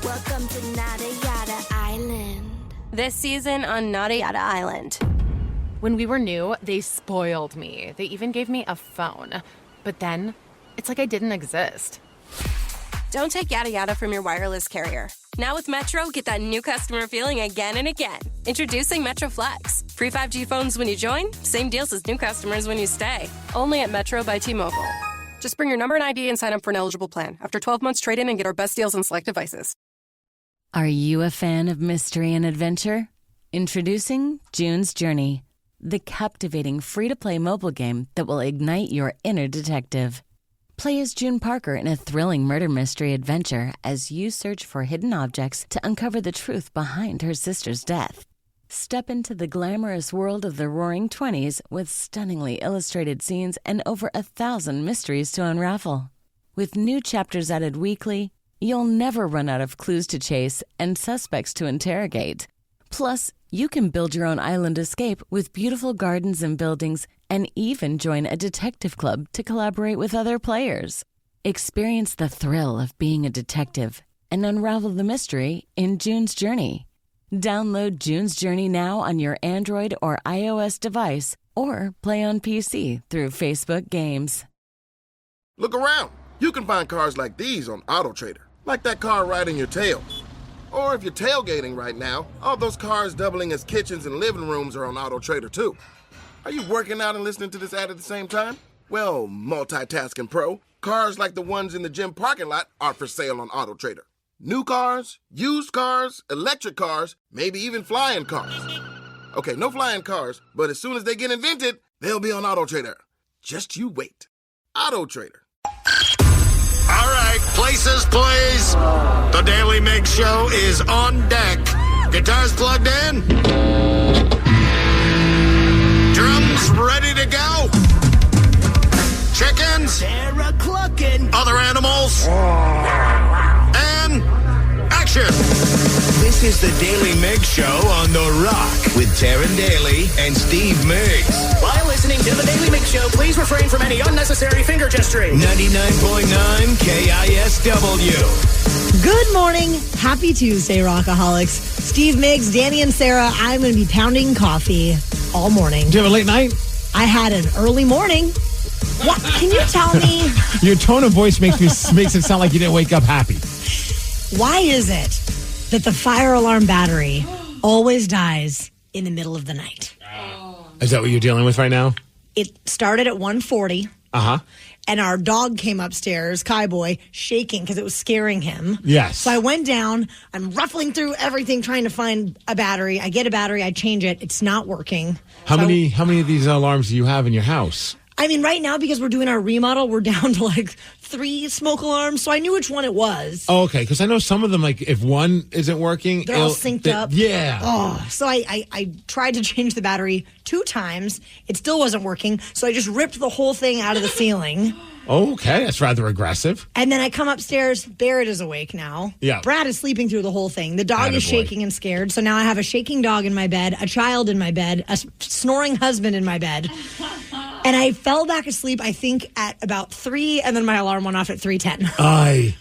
Welcome to Nada Yada Island. This season on Nada Yada Island. When we were new, they spoiled me. They even gave me a phone. But then, it's like I didn't exist. Don't take yada yada from your wireless carrier. Now with Metro, get that new customer feeling again and again. Introducing Metro Flex. Free 5G phones when you join, same deals as new customers when you stay. Only at Metro by T-Mobile. Just bring your number and ID and sign up for an eligible plan. After 12 months, trade in and get our best deals on select devices. Are you a fan of mystery and adventure? Introducing June's Journey, the captivating free-to-play mobile game that will ignite your inner detective. Play as June Parker in a thrilling murder mystery adventure as you search for hidden objects to uncover the truth behind her sister's death. Step into the glamorous world of the Roaring 20s with stunningly illustrated scenes and over 1,000 mysteries to unravel. With new chapters added weekly, you'll never run out of clues to chase and suspects to interrogate. Plus, you can build your own island escape with beautiful gardens and buildings and even join a detective club to collaborate with other players. Experience the thrill of being a detective and unravel the mystery in June's Journey. Download June's Journey now on your Android or iOS device or play on PC through Facebook Games. Look around. You can find cars like these on AutoTrader, like that car riding your tail. Or if you're tailgating right now, all those cars doubling as kitchens and living rooms are on AutoTrader too. Are you working out and listening to this ad at the same time? Well, multitasking pro, cars like the ones in the gym parking lot are for sale on AutoTrader. New cars, used cars, electric cars, maybe even flying cars. Okay, no flying cars, but as soon as they get invented, they'll be on AutoTrader. Just you wait. AutoTrader. All right, places, please. The Daly Migs show is on deck. Guitars plugged in. Drums ready to go. Chickens. Other animals. And action. This is the Daly Migs show on The Rock with Taryn Daly and Steve Migs. While listening to the Daly Migs show, please refrain from any unnecessary finger gesturing. 99.9 KISW. Good morning. Happy Tuesday, Rockaholics. Steve Migs, Danny, and Sarah, I'm going to be pounding coffee all morning. Do you have a late night? I had an early morning. What? Can you tell me? Your tone of voice makes it sound like you didn't wake up happy. Why is it that the fire alarm battery always dies in the middle of the night? Is that what you're dealing with right now? It started at 1:40. Uh-huh. And our dog came upstairs, Kai Boy, shaking because it was scaring him. Yes. So I went down. I'm ruffling through everything trying to find a battery. I get a battery. I change it. It's not working. How many of these alarms do you have in your house? I mean, right now, because we're doing our remodel, we're down to like 3 smoke alarms. So I knew which one it was. Oh, okay. Because I know some of them, like if one isn't working, they're all synced up. Yeah. Oh, so I tried to change the battery 2 times. It still wasn't working. So I just ripped the whole thing out of the ceiling. Okay, that's rather aggressive. And then I come upstairs. Barrett is awake now. Yeah. Brad is sleeping through the whole thing. The dog is shaking and scared. So now I have a shaking dog in my bed, a child in my bed, a snoring husband in my bed. And I fell back asleep, I think, at about 3, and then my alarm went off at 3:10. I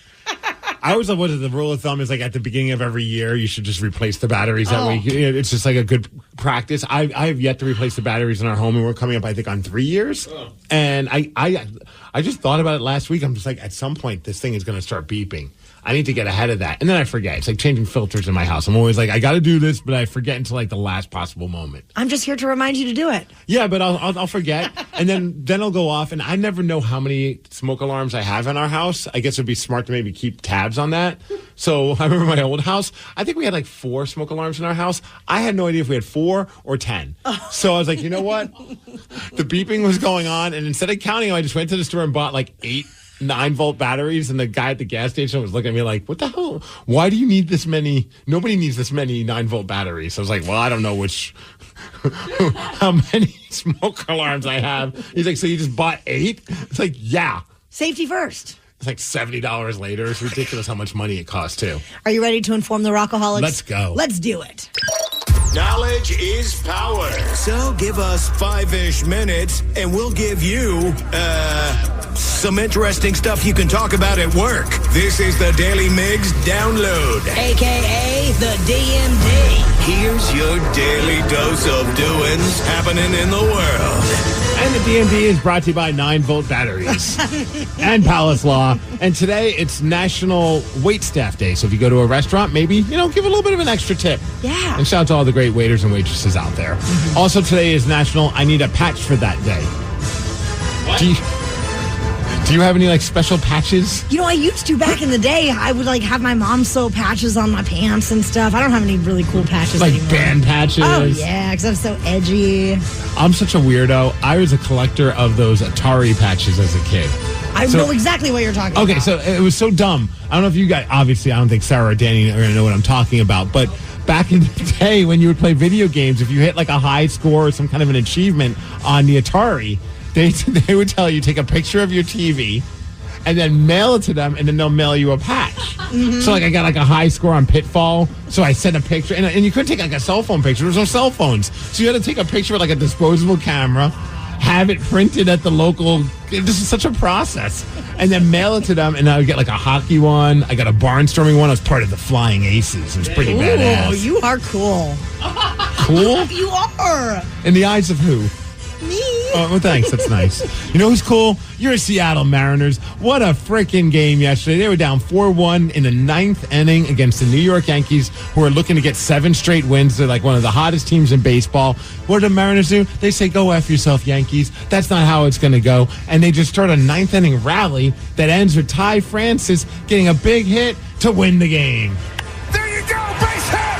always love what the rule of thumb is, like at the beginning of every year, you should just replace the batteries that week. It's just like a good practice. I have yet to replace the batteries in our home, and we're coming up, I think, on 3 years. And I just thought about it last week. I'm just like, at some point, this thing is going to start beeping. I need to get ahead of that. And then I forget. It's like changing filters in my house. I'm always like, I got to do this, but I forget until like the last possible moment. I'm just here to remind you to do it. Yeah, but I'll forget. And then I'll go off. And I never know how many smoke alarms I have in our house. I guess it'd be smart to maybe keep tabs on that. So I remember my old house. I think we had like 4 smoke alarms in our house. I had no idea if we had 4 or 10. So I was like, you know what? The beeping was going on. And instead of counting them, I just went to the store and bought like 8 9-volt batteries, and the guy at the gas station was looking at me like, what the hell? Why do you need this many? Nobody needs this many 9-volt batteries. So I was like, well, I don't know how many smoke alarms I have. He's like, so you just bought 8? It's like, yeah. Safety first. It's like $70 later. It's ridiculous how much money it costs, too. Are you ready to inform the Rockaholics? Let's go. Let's do it. Knowledge is power. So give us 5-ish minutes, and we'll give you, some interesting stuff you can talk about at work. This is the Daily Migs Download, AKA the DMD. Here's your daily dose of doings happening in the world. And the DMD is brought to you by 9-volt batteries and Palace Law. And today it's National Waitstaff Day. So if you go to a restaurant, maybe, give a little bit of an extra tip. Yeah. And shout out to all the great waiters and waitresses out there. Mm-hmm. Also today is National I Need a Patch for That Day. What? Do you have any special patches? I used to back in the day. I would have my mom sew patches on my pants and stuff. I don't have any really cool patches anymore. Band patches? Oh, yeah, because I'm so edgy. I'm such a weirdo. I was a collector of those Atari patches as a kid. I know exactly what you're talking about. Okay, so it was so dumb. I don't know if you guys, obviously, I don't think Sarah or Danny are going to know what I'm talking about, but back in the day when you would play video games, if you hit a high score or some kind of an achievement on the Atari, they would tell you take a picture of your TV and then mail it to them, and then they'll mail you a patch. Mm-hmm. So I got a high score on Pitfall, so I sent a picture, and you couldn't take a cell phone picture. There was no cell phones, so you had to take a picture with a disposable camera, have it printed at the local. This is such a process, and then mail it to them, and I would get a hockey one. I got a barnstorming one. I was part of the Flying Aces. It was pretty badass. Oh, you are cool. Cool? You are. In the eyes of who? Me. Oh, well, thanks. That's nice. You know who's cool? You're Seattle Mariners. What a freaking game yesterday. They were down 4-1 in the 9th inning against the New York Yankees, who are looking to get 7 straight wins. They're one of the hottest teams in baseball. What do the Mariners do? They say, go F yourself, Yankees. That's not how it's going to go. And they just start a 9th inning rally that ends with Ty France getting a big hit to win the game. There you go, base hit.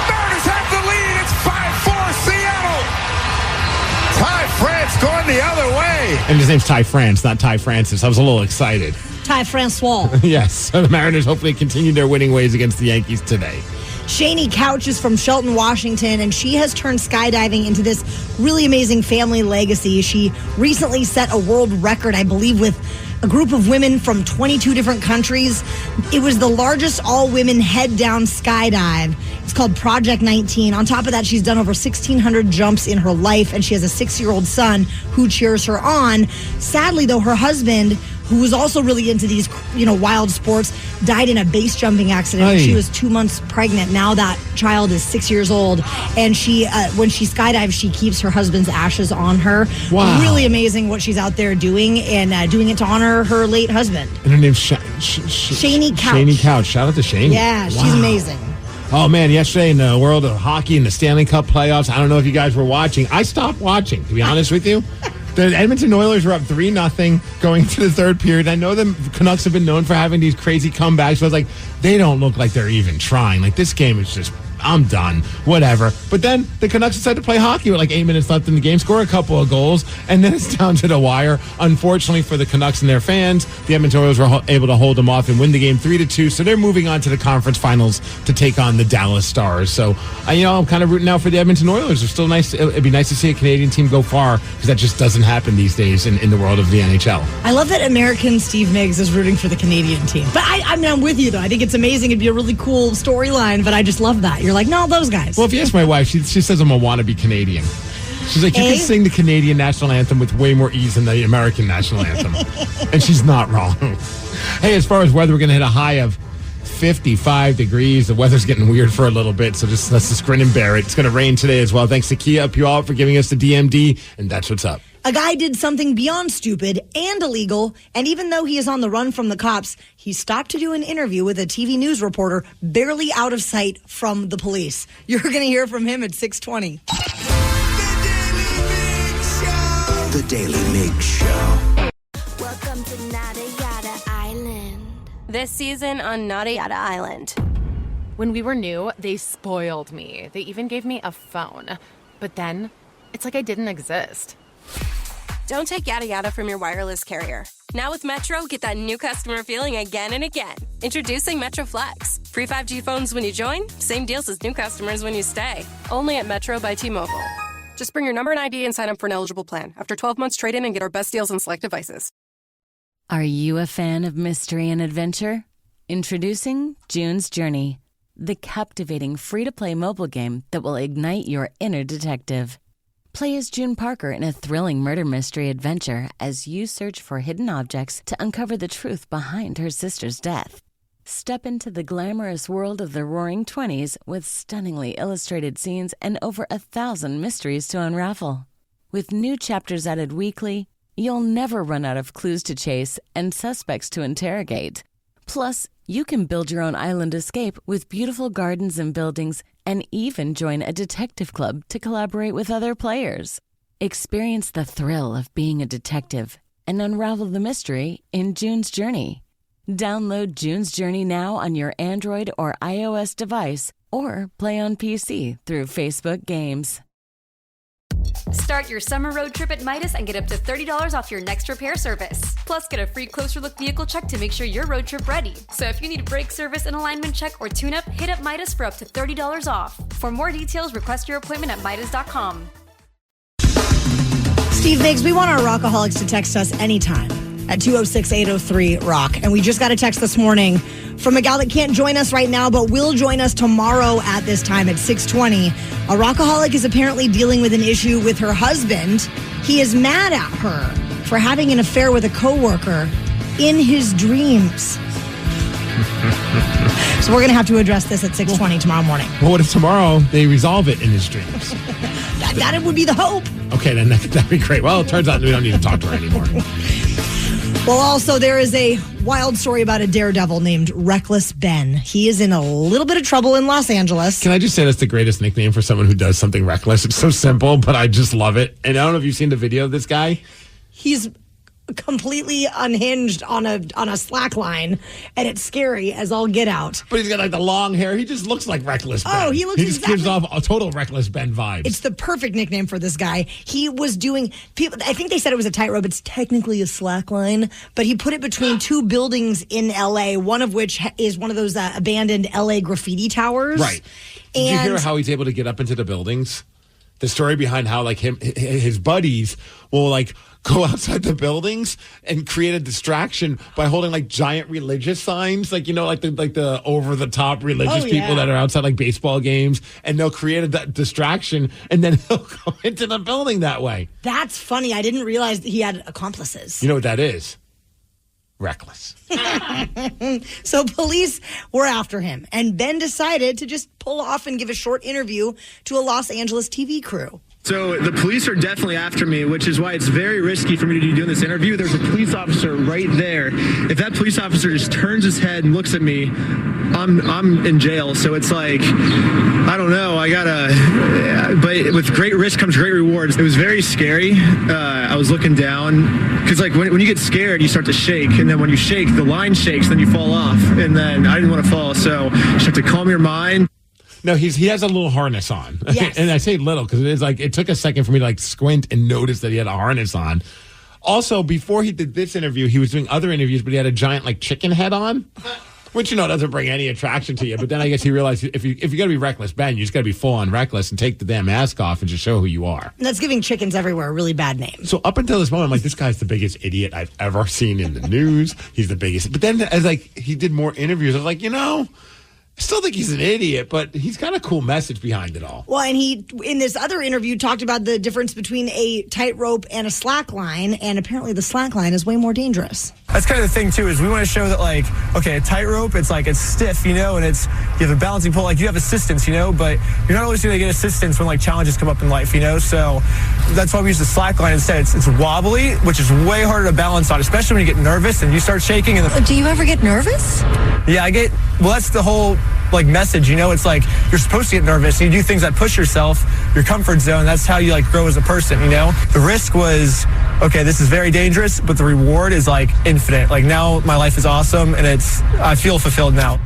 Mariners have the lead. It's 5-4 Seattle. Ty France going the other way. And his name's Ty France, not Ty Francis. I was a little excited. Ty Francois. Yes. So the Mariners hopefully continue their winning ways against the Yankees today. Shani Couch is from Shelton, Washington, and she has turned skydiving into this really amazing family legacy. She recently set a world record, I believe, with a group of women from 22 different countries. It was the largest all-women head-down skydive. It's called Project 19. On top of that, she's done over 1,600 jumps in her life, and she has a 6-year-old son who cheers her on. Sadly, though, her husband, who was also really into these, wild sports, died in a base jumping accident. Aye. She was 2 months pregnant. Now that child is 6 years old, and she, when she skydives, she keeps her husband's ashes on her. Wow. Really amazing what she's out there doing, and doing it to honor her late husband. And her name's Shani Couch. Shani Couch. Shout out to Shani. Yeah, she's amazing. Oh, man, yesterday in the world of hockey and the Stanley Cup playoffs, I don't know if you guys were watching. I stopped watching, to be honest with you. The Edmonton Oilers were up 3-0 going into the third period. I know the Canucks have been known for having these crazy comebacks, but I was they don't look like they're even trying. This game is just, I'm done, whatever. But then the Canucks decided to play hockey with 8 minutes left in the game, score a couple of goals, and then it's down to the wire. Unfortunately for the Canucks and their fans, the Edmonton Oilers were able to hold them off and win the game 3-2. So they're moving on to the conference finals to take on the Dallas Stars. So, I'm kind of rooting out for the Edmonton Oilers. They're still nice. It'd be nice to see a Canadian team go far, because that just doesn't happen these days in the world of the NHL. I love that American Steve Migs is rooting for the Canadian team. But I'm with you, though. I think it's amazing. It'd be a really cool storyline, but I just love that. You're no, those guys. Well, if you ask my wife, she says I'm a wannabe Canadian. She's you can sing the Canadian national anthem with way more ease than the American national anthem. And she's not wrong. Hey, as far as weather, we're going to hit a high of 55 degrees. The weather's getting weird for a little bit, so let's just grin and bear it. It's going to rain today as well. Thanks to Kia Puyallup for giving us the DMD, and that's what's up. A guy did something beyond stupid and illegal, and even though he is on the run from the cops, he stopped to do an interview with a TV news reporter barely out of sight from the police. You're going to hear from him at 6:20. The Daily Migs Show. Welcome to Nada Yada Island. This season on Nada Yada Island. When we were new, they spoiled me. They even gave me a phone. But then, it's like I didn't exist. Don't take yada yada from your wireless carrier. Now with Metro, get that new customer feeling again and again. Introducing Metro Flex. Free 5G phones when you join, same deals as new customers when you stay. Only at Metro by T-Mobile. Just bring your number and ID and sign up for an eligible plan. After 12 months, trade in and get our best deals on select devices. Are you a fan of mystery and adventure? Introducing June's Journey, the captivating free-to-play mobile game that will ignite your inner detective. Play as June Parker in a thrilling murder mystery adventure as you search for hidden objects to uncover the truth behind her sister's death. Step into the glamorous world of the Roaring '20s with stunningly illustrated scenes and over 1,000 mysteries to unravel. With new chapters added weekly, you'll never run out of clues to chase and suspects to interrogate. Plus, you can build your own island escape with beautiful gardens and buildings and even join a detective club to collaborate with other players. Experience the thrill of being a detective and unravel the mystery in June's Journey. Download June's Journey now on your Android or iOS device or play on PC through Facebook Games. Start your summer road trip at Midas and get up to $30 off your next repair service. Plus, get a free closer look vehicle check to make sure you're road trip ready. So if you need a brake service, an alignment check, or tune-up, hit up Midas for up to $30 off. For more details, request your appointment at Midas.com. Steve Migs, we want our Rockaholics to text us anytime at 206-803-ROCK. And we just got a text this morning from a gal that can't join us right now, but will join us tomorrow at this time at 6:20. A Rockaholic is apparently dealing with an issue with her husband. He is mad at her for having an affair with a coworker in his dreams. So we're going to have to address this at 6:20 tomorrow morning. Well, what if tomorrow they resolve it in his dreams? that would be the hope. Okay, then that'd be great. Well, it turns out we don't need to talk to her anymore. Well, also, there is a wild story about a daredevil named Reckless Ben. He is in a little bit of trouble in Los Angeles. Can I just say that's the greatest nickname for someone who does something reckless? It's so simple, but I just love it. And I don't know if you've seen the video of this guy. He's completely unhinged on a slack line, and it's scary as all get out. But he's got like the long hair. He just looks like Reckless Ben. Oh, he looks just gives off a total Reckless Ben vibe. It's the perfect nickname for this guy. He was doing people. I think they said it was a tightrope. It's technically a slack line, but he put it between two buildings in L.A., one of which is one of those abandoned L.A. graffiti towers. Right. Did you hear how he's able to get up into the buildings? The story behind how like his buddies will like go outside the buildings and create a distraction by holding like giant religious signs, like, you know, like the over the top religious people that are outside like baseball games, and they'll create a distraction and then he'll go into the building that way. That's funny. I didn't realize that he had accomplices. You know what that is? Reckless. So police were after him, and Ben decided to just pull off and give a short interview to a Los Angeles TV crew. So the police are definitely after me, which is why it's very risky for me to be doing this interview. There's a police officer right there. If that police officer just turns his head and looks at me, I'm in jail. So it's like, I don't know. But with great risk comes great rewards. It was very scary. I was looking down because like when you get scared, you start to shake. And then when you shake, the line shakes, then you fall off. And then I didn't want to fall. So you just have to calm your mind. No, he has a little harness on. Yes. And I say little because it is like it took a second for me to like squint and notice that he had a harness on. Also, before he did this interview, he was doing other interviews, but he had a giant like chicken head on, which, you know, doesn't bring any attraction to you. But then I guess he realized if you got to be Reckless Ben, you just got to be full on reckless and take the damn mask off and just show who you are. And that's giving chickens everywhere a really bad name. So up until this moment, I'm like, this guy's the biggest idiot I've ever seen in the news. He's the biggest. But then as like he did more interviews, I was like, you know, I still think he's an idiot, but he's got a cool message behind it all. Well, and he, in this other interview, talked about the difference between a tightrope and a slack line, and apparently the slack line is way more dangerous. That's kind of the thing, too, is we want to show that, like, okay, a tightrope, it's like, it's stiff, you know, and you have a balancing pole, like, you have assistance, you know, but you're not always going to get assistance when, like, challenges come up in life, you know, so that's why we use the slack line instead. It's wobbly, which is way harder to balance on, especially when you get nervous and you start shaking. Do you ever get nervous? Yeah, that's the whole, like, message, you know, it's like, you're supposed to get nervous, and you do things that push yourself, your comfort zone, that's how you, like, grow as a person, you know? The risk was, okay, this is very dangerous, but the reward is, like, infinite. Like, now my life is awesome, and I feel fulfilled now.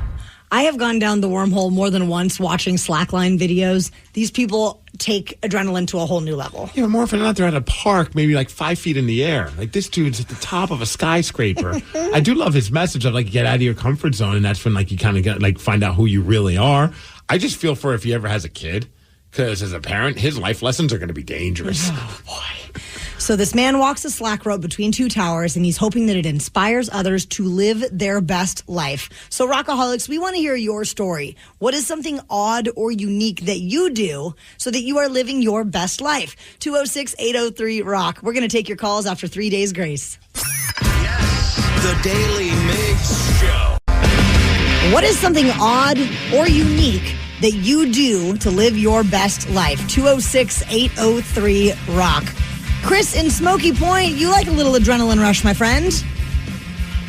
I have gone down the wormhole more than once watching slackline videos. These people take adrenaline to a whole new level. Yeah, more often than not, they're at a park, maybe like 5 feet in the air. Like, this dude's at the top of a skyscraper. I do love his message of, like, get out of your comfort zone, and that's when, like, you kind of get, like, find out who you really are. I just feel for if he ever has a kid, because as a parent, his life lessons are going to be dangerous. Oh, boy. So this man walks a slack rope between two towers, and he's hoping that it inspires others to live their best life. So Rockaholics, we want to hear your story. What is something odd or unique that you do so that you are living your best life? 206-803-ROCK. We're going to take your calls after 3 days grace. Yes, the Daily Migs Show. What is something odd or unique that you do to live your best life? 206-803-ROCK. Chris in Smoky Point, you like a little adrenaline rush, my friend.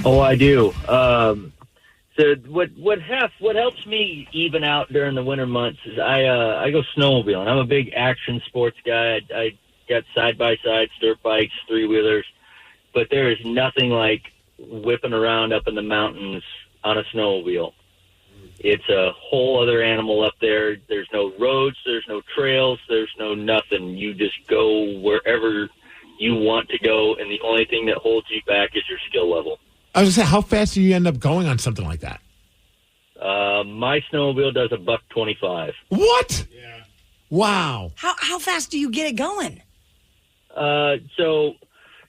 Oh, I do. So what helps me even out during the winter months is I go snowmobiling. I'm a big action sports guy. I got side-by-sides, dirt bikes, three-wheelers. But there is nothing like whipping around up in the mountains on a snowmobile. It's a whole other animal up there. There's no roads, there's no trails, there's no nothing. You just go wherever you want to go, and the only thing that holds you back is your skill level. I was going to say, how fast do you end up going on something like that? My snowmobile does $125. What? Yeah. Wow. How fast do you get it going? So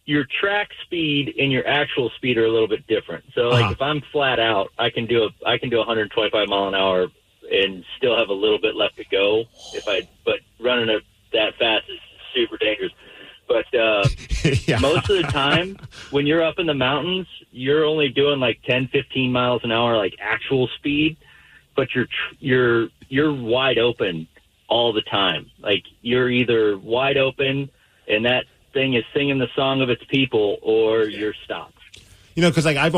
your track speed and your actual speed are a little bit different. So, like, if I'm flat out, I can do 125 mile an hour and still have a little bit left to go. But running it that fast is super dangerous. But yeah. Most of the time, when you're up in the mountains, you're only doing like 10, 15 miles an hour, like actual speed. But you're wide open all the time. Like, you're either wide open and that thing is singing the song of its people, or you're stopped. You know, because like I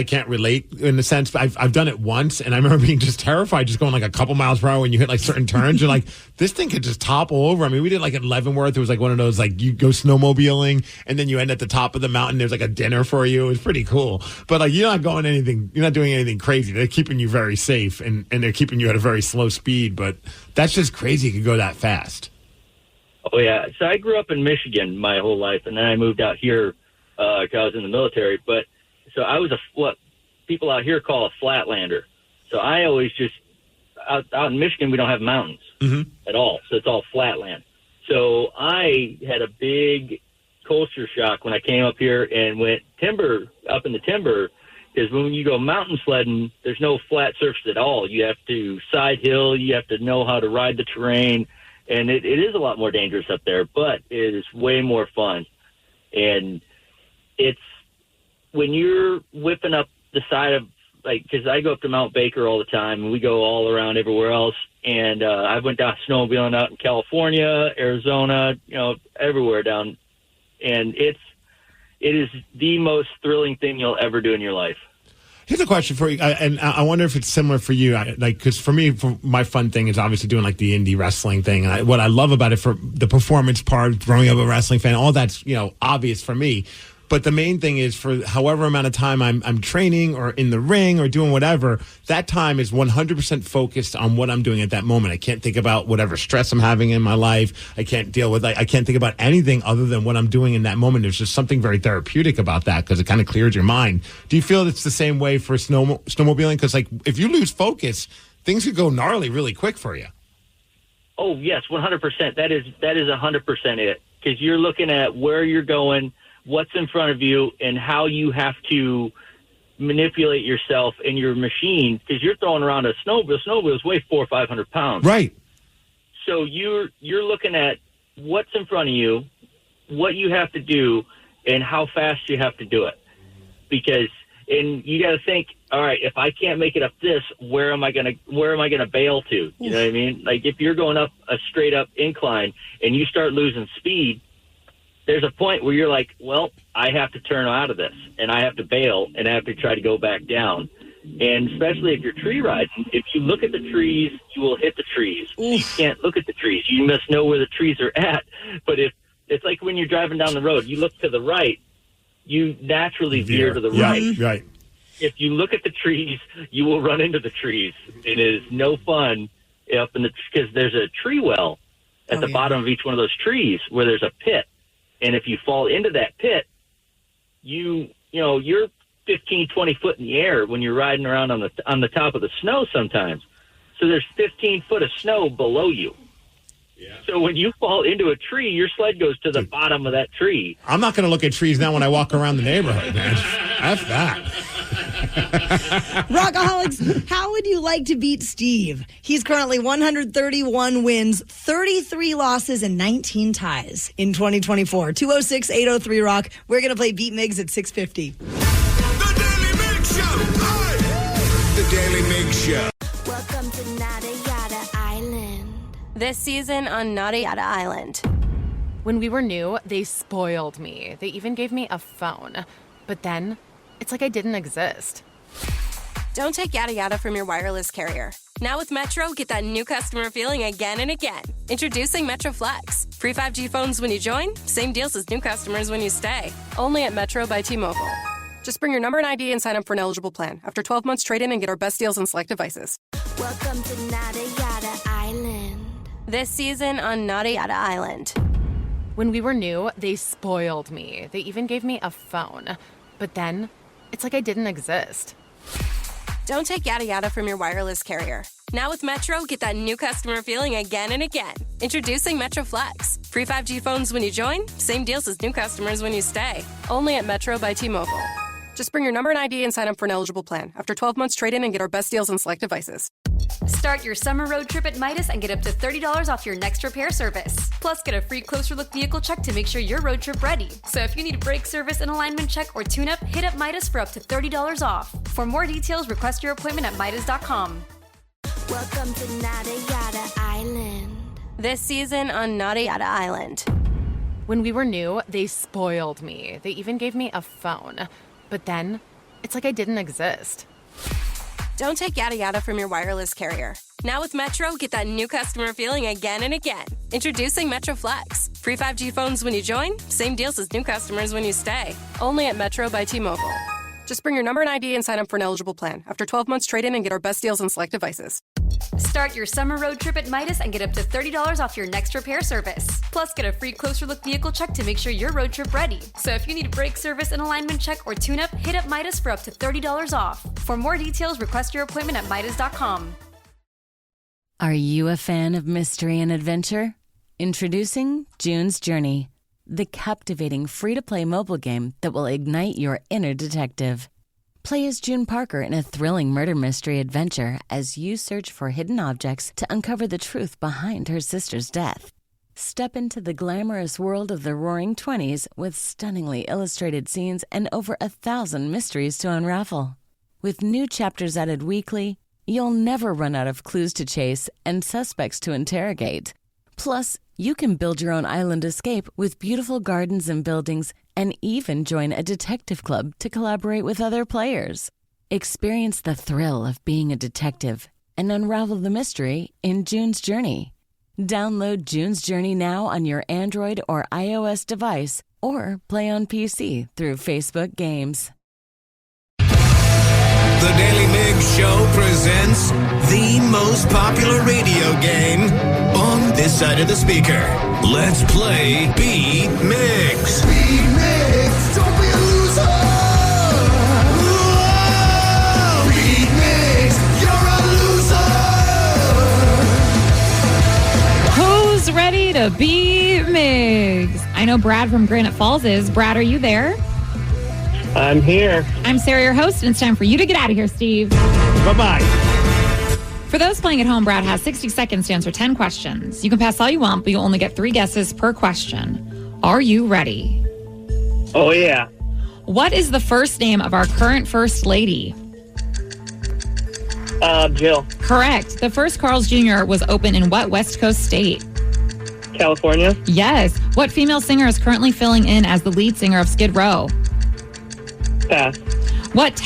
can't relate in the sense, but I've done it once, and I remember being just terrified, just going like a couple miles per hour when you hit like certain turns. You're like, this thing could just topple over. I mean, we did like at Leavenworth. It was like one of those, like, you go snowmobiling and then you end at the top of the mountain. There's like a dinner for you. It was pretty cool. But like, you're not doing anything crazy. They're keeping you very safe, and they're keeping you at a very slow speed. But that's just crazy. It could go that fast. Oh yeah. So I grew up in Michigan my whole life, and then I moved out here. I was in the military, but so I was what people out here call a flatlander. So I always just out in Michigan, we don't have mountains at all, so it's all flatland. So I had a big culture shock when I came up here and went up in the timber, because when you go mountain sledding, there's no flat surface at all. You have to side hill, you have to know how to ride the terrain, and it is a lot more dangerous up there, but it is way more fun. And it's when you're whipping up the side of, like, because I go up to Mount Baker all the time, and we go all around everywhere else. And I went down snowmobiling out in California, Arizona, everywhere down. And it is the most thrilling thing you'll ever do in your life. Here's a question for you, and I wonder if it's similar for you. Because for me, my fun thing is obviously doing like the indie wrestling thing. And what I love about it, for the performance part, growing up a wrestling fan, all that's obvious for me. But the main thing is, for however amount of time I'm training or in the ring or doing whatever, that time is 100% focused on what I'm doing at that moment. I can't think about whatever stress I'm having in my life. I can't think about anything other than what I'm doing in that moment. There's just something very therapeutic about that, because it kind of clears your mind. Do you feel it's the same way for snowmobiling? Because like, if you lose focus, things could go gnarly really quick for you. Oh yes, 100%. That is 100% it. Because you're looking at where you're going, what's in front of you, and how you have to manipulate yourself and your machine, because you're throwing around a snowmobile. Snowmobiles weigh 400 or 500 pounds. Right. So you're looking at what's in front of you, what you have to do, and how fast you have to do it. And you got to think, all right, if I can't make it up this, where am I gonna bail to? You know what I mean? Like, if you're going up a straight up incline and you start losing speed, there's a point where you're like, well, I have to turn out of this, and I have to bail, and I have to try to go back down. And especially if you're tree riding, if you look at the trees, you will hit the trees. You can't look at the trees. You must know where the trees are at. But if it's like when you're driving down the road, you look to the right, you naturally veer to the right. Right. If you look at the trees, you will run into the trees. It is no fun because there's a tree well at the bottom of each one of those trees where there's a pit. And if you fall into that pit, you're 15, 20 foot in the air when you're riding around on the top of the snow sometimes. So there's 15 foot of snow below you. So when you fall into a tree, your sled goes to the bottom of that tree. I'm not going to look at trees now when I walk around the neighborhood, man. F that. Rockaholics, how would you like to beat Steve? He's currently 131 wins, 33 losses, and 19 ties in 2024. 206-803-ROCK. We're going to play Beat Migs at 6:50. The Daily Migs Show. The Daily Migs Show. Welcome to Nada Yada Island. This season on Nada Yada Island. When we were new, they spoiled me. They even gave me a phone. But then, it's like I didn't exist. Don't take yada yada from your wireless carrier. Now with Metro, get that new customer feeling again and again. Introducing Metro Flex. Free 5G phones when you join, same deals as new customers when you stay. Only at Metro by T-Mobile. Just bring your number and ID and sign up for an eligible plan. After 12 months, trade in and get our best deals on select devices. Welcome to Nada Yada Island. This season on Nada Yada Island. When we were new, they spoiled me. They even gave me a phone. But then, it's like I didn't exist. Don't take yada yada from your wireless carrier. Now with Metro, get that new customer feeling again and again. Introducing Metro Flex. Free 5G phones when you join, same deals as new customers when you stay. Only at Metro by T-Mobile. Just bring your number and ID and sign up for an eligible plan. After 12 months, trade in and get our best deals on select devices. Start your summer road trip at Midas and get up to $30 off your next repair service. Plus, get a free closer look vehicle check to make sure your road trip ready. So if you need a brake service, an alignment check, or tune-up, hit up Midas for up to $30 off. For more details, request your appointment at Midas.com. Welcome to Nada Yada Island. This season on Nada Yada Island. When we were new, they spoiled me. They even gave me a phone. But then, it's like I didn't exist. Don't take yada yada from your wireless carrier. Now with Metro, get that new customer feeling again and again. Introducing Metro Flex. Free 5G phones when you join, same deals as new customers when you stay. Only at Metro by T-Mobile. Just bring your number and ID and sign up for an eligible plan. After 12 months, trade in and get our best deals on select devices. Start your summer road trip at Midas and get up to $30 off your next repair service. Plus, get a free closer look vehicle check to make sure your road trip ready. So if you need a brake service, an alignment check, or tune-up, hit up Midas for up to $30 off. For more details, request your appointment at Midas.com. Are you a fan of mystery and adventure? Introducing June's Journey, the captivating free-to-play mobile game that will ignite your inner detective. Play as June Parker in a thrilling murder mystery adventure as you search for hidden objects to uncover the truth behind her sister's death. Step into the glamorous world of the Roaring '20s with stunningly illustrated scenes and over 1,000 mysteries to unravel. With new chapters added weekly, you'll never run out of clues to chase and suspects to interrogate. Plus, you can build your own island escape with beautiful gardens and buildings and even join a detective club to collaborate with other players. Experience the thrill of being a detective and unravel the mystery in June's Journey. Download June's Journey now on your Android or iOS device or play on PC through Facebook Games. The Daily Migs Show presents the most popular radio game on this side of the speaker. Let's play Beat Migs. Beat Migs, don't be a loser. Whoa! Beat Migs, you're a loser. Who's ready to beat Migs? I know Brad from Granite Falls is. Brad, are you there? I'm here. I'm Sarah, your host, and it's time for you to get out of here, Steve. Bye-bye. For those playing at home, Brad has 60 seconds to answer 10 questions. You can pass all you want, but you'll only get 3 guesses per question. Are you ready? Oh, yeah. What is the first name of our current First Lady? Jill. Correct. The first Carl's Jr. was opened in what West Coast state? California. Yes. What female singer is currently filling in as the lead singer of Skid Row? Pass. What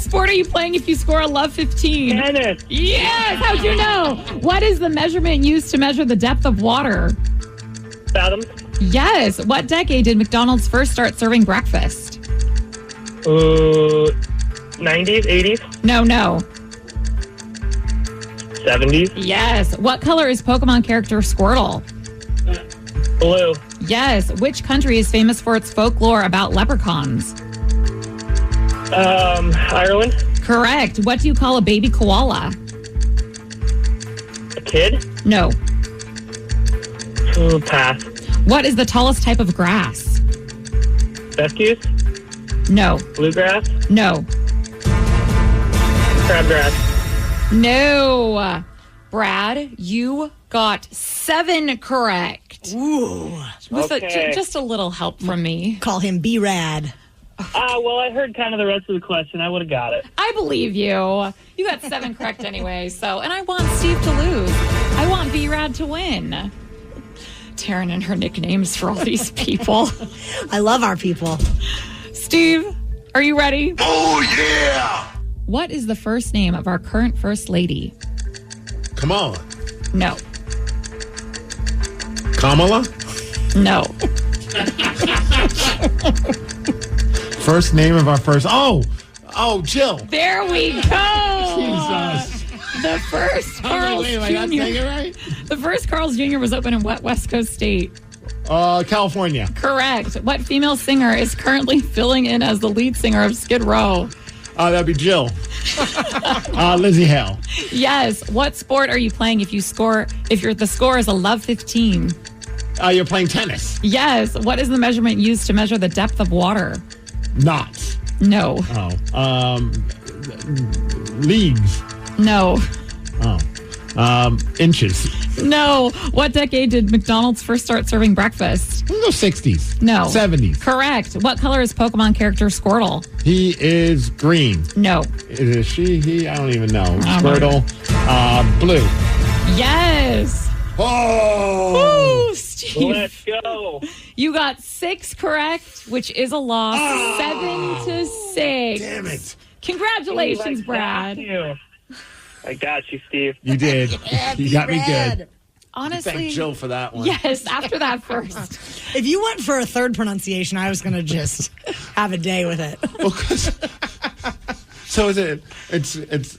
sport are you playing if you score a love 15? Tennis. Yes. How'd you know? What is the measurement used to measure the depth of water? Fathoms. Yes. What decade did McDonald's first start serving breakfast? 90s, 80s, No. 70s. Yes. What color is Pokemon character Squirtle? Blue. Yes. Which country is famous for its folklore about leprechauns? Ireland. Correct. What do you call a baby koala? A kid. No. Pass. What is the tallest type of grass? Fescues? No. Bluegrass? No. Crabgrass? No. Brad, you got 7 correct. Ooh. With Okay. just a little help from me. Call him B-Rad. Well, I heard kind of the rest of the question. I would have got it. I believe you. You got 7 correct anyway. So, and I want Steve to lose. I want B-Rad to win. Taryn and her nicknames for all these people. I love our people. Steve, are you ready? Oh, yeah! What is the first name of our current first lady? Kamala. No. Kamala? No. First name of our first. Oh, Jill. There we go. Jesus. The first Carl's Wait, am I not saying it Jr. right? The first Carl's Jr. was open in what West Coast state? California. Correct. What female singer is currently filling in as the lead singer of Skid Row? That'd be Jill. Lizzie Hale. Yes. What sport are you playing if the score is a love 15? You're playing tennis. Yes. What is the measurement used to measure the depth of water? Knots. No. Leagues. No. Inches. No. What decade did McDonald's first start serving breakfast? We'll go 60s. No. 70s. Correct. What color is Pokemon character Squirtle? He is green. No. Is it she? He? I don't even know. Squirtle. Blue. Yes. Oh. Woo, Steve. Let's go. You got 6 correct, which is a loss. 7-6. Damn it. Congratulations, Brad. Thank you. I got you, Steve. You did. You got me good. Honestly. Thank Jill for that one. Yes, after that first. If you went for a third pronunciation, I was going to just have a day with it. So is it? It's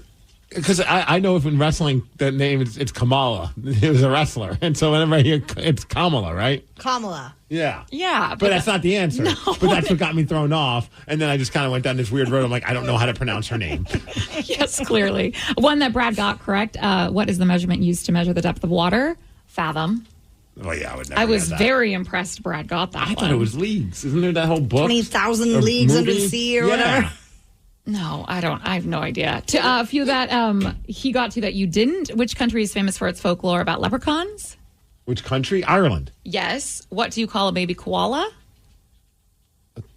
because I know if in wrestling the name it's Kamala. It was a wrestler, and so whenever I hear it's Kamala, right? Kamala. Yeah. Yeah. But that's not the answer. No. But that's what got me thrown off. And then I just kind of went down this weird road. I'm like, I don't know how to pronounce her name. Yes, clearly. One that Brad got correct. What is the measurement used to measure the depth of water? Fathom. Oh, yeah, I would never I was get that. very impressed Brad got that I thought it was leagues. Isn't there that whole book? 20,000 Leagues Under the Sea or whatever. No, I don't. I have no idea. To a few that he got to that you didn't. Which country is famous for its folklore about leprechauns? Which country? Ireland. Yes. What do you call a baby koala?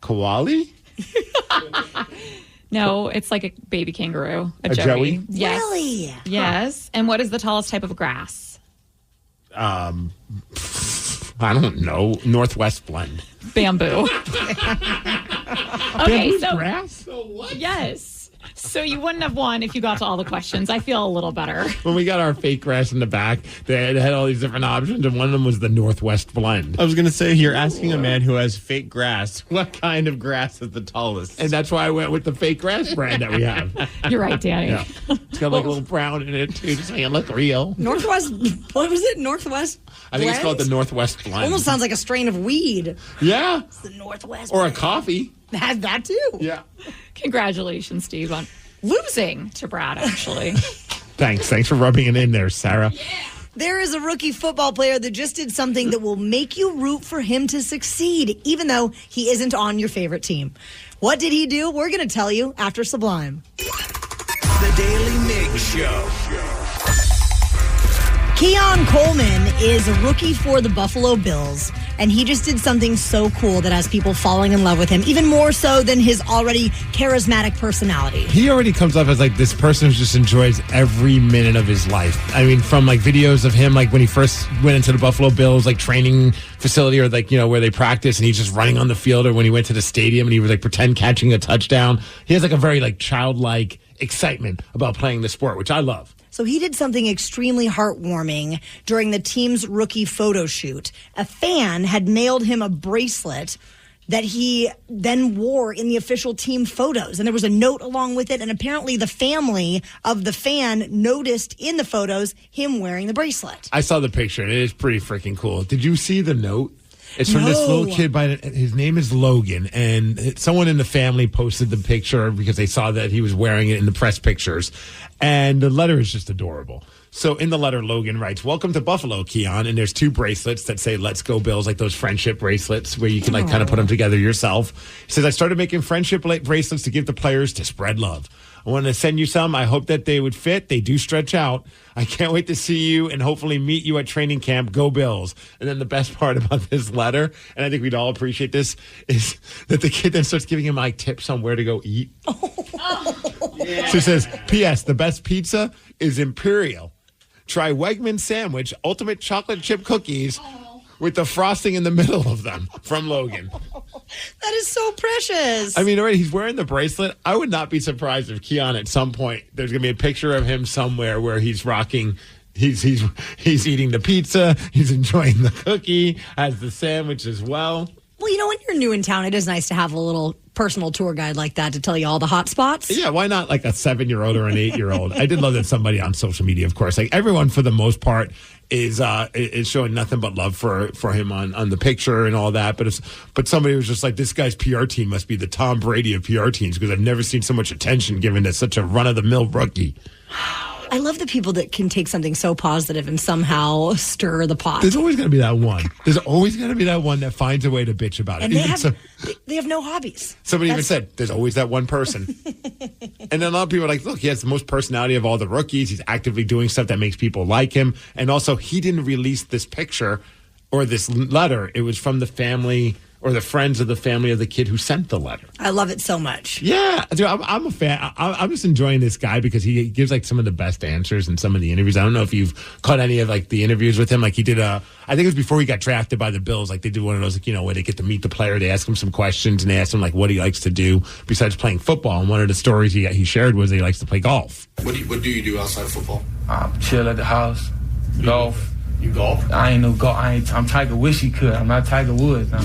Koali? No, it's like a baby kangaroo. A joey? Yes. Really? Yes. And what is the tallest type of grass? I don't know. Northwest blend. Bamboo. Okay, Bamboo so grass? So what? yes. So you wouldn't have won if you got to all the questions. I feel a little better. When we got our fake grass in the back, they had all these different options, and one of them was the Northwest blend. I was going to say, you're asking a man who has fake grass, what kind of grass is the tallest? And that's why I went with the fake grass brand that we have. You're right, Danny. Yeah. It's got like a little brown in it, too, just make it look real. Northwest, what was it? Northwest I think it's called the blend? Northwest blend. Almost sounds like a strain of weed. Yeah. It's the Northwest Or a blend. coffee. That too. Yeah. Congratulations, Steve, on losing to Brad, actually. Thanks for rubbing it in there, Sarah. There is a rookie football player that just did something that will make you root for him to succeed, even though he isn't on your favorite team. What did he do? We're going to tell you after Sublime. The Daily Migs Show. Keon Coleman is a rookie for the Buffalo Bills, and he just did something so cool that has people falling in love with him, even more so than his already charismatic personality. He already comes up as like this person who just enjoys every minute of his life. I mean, from like videos of him, like when he first went into the Buffalo Bills, like training facility or like, you know, where they practice and he's just running on the field, or when he went to the stadium and he was like pretend catching a touchdown. He has like a very like childlike excitement about playing the sport, which I love. So he did something extremely heartwarming during the team's rookie photo shoot. A fan had mailed him a bracelet that he then wore in the official team photos. And there was a note along with it. And apparently the family of the fan noticed in the photos him wearing the bracelet. I saw the picture and it is pretty freaking cool. Did you see the note? It's from this little kid his name is Logan, and someone in the family posted the picture because they saw that he was wearing it in the press pictures, and the letter is just adorable. So in the letter, Logan writes, "Welcome to Buffalo, Keon." And there's 2 bracelets that say "Let's Go Bills," like those friendship bracelets where you can kind of put them together yourself. He says, "I started making friendship bracelets to give the players to spread love. I wanted to send you some. I hope that they would fit. They do stretch out. I can't wait to see you and hopefully meet you at training camp. Go Bills." And then the best part about this letter, and I think we'd all appreciate this, is that the kid then starts giving him like tips on where to go eat. So he says, "P.S. The best pizza is Imperial. Try Wegman sandwich, ultimate chocolate chip cookies with the frosting in the middle of them." From Logan. That is so precious. I mean, already he's wearing the bracelet. I would not be surprised if Keon at some point there's going to be a picture of him somewhere where he's rocking. He's eating the pizza. He's enjoying the cookie. Has the sandwich as well. Well, you know, when you're new in town, it is nice to have a little personal tour guide like that to tell you all the hot spots. Yeah, why not like a 7-year-old or an 8-year-old? I did love that somebody on social media, of course, like everyone for the most part is showing nothing but love for him on the picture and all that. But somebody was just like, this guy's PR team must be the Tom Brady of PR teams because I've never seen so much attention given to such a run-of-the-mill rookie. I love the people that can take something so positive and somehow stir the pot. There's always going to be that one. There's always going to be that one that finds a way to bitch about it. And they have no hobbies. Somebody even said, there's always that one person. And then a lot of people are like, look, he has the most personality of all the rookies. He's actively doing stuff that makes people like him. And also, he didn't release this picture or this letter. It was from the family or the friends of the family of the kid who sent the letter. I love it so much. Yeah, dude, I'm a fan. I'm just enjoying this guy because he gives like some of the best answers in some of the interviews. I don't know if you've caught any of like the interviews with him. Like he did I think it was before he got drafted by the Bills. Like they did one of those, like, you know, where they get to meet the player. They ask him some questions and they ask him like what he likes to do besides playing football. And one of the stories he shared was that he likes to play golf. What do you do outside of football? Chill at the house, golf. You golf? I ain't no golf. I'm Tiger. Wish he could. I'm not Tiger Woods. I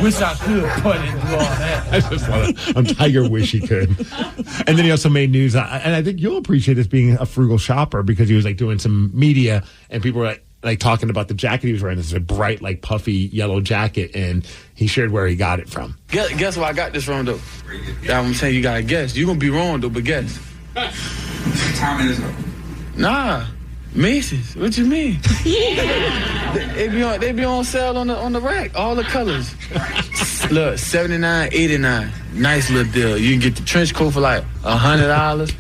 wish I could putt and do all that. I just love it. I'm Tiger. Wish he could. And then he also made news, and I think you'll appreciate this being a frugal shopper because he was like doing some media, and people were like talking about the jacket he was wearing. This is a bright, like puffy yellow jacket, and he shared where he got it from. Guess where I got this from, though? I'm saying you gotta guess. You're gonna be wrong though, but guess. Time is up. Nah. Macy's. What you mean? they be on sale on the rack. All the colors. Look, $79, $89. Nice little deal. You can get the trench coat for like $100.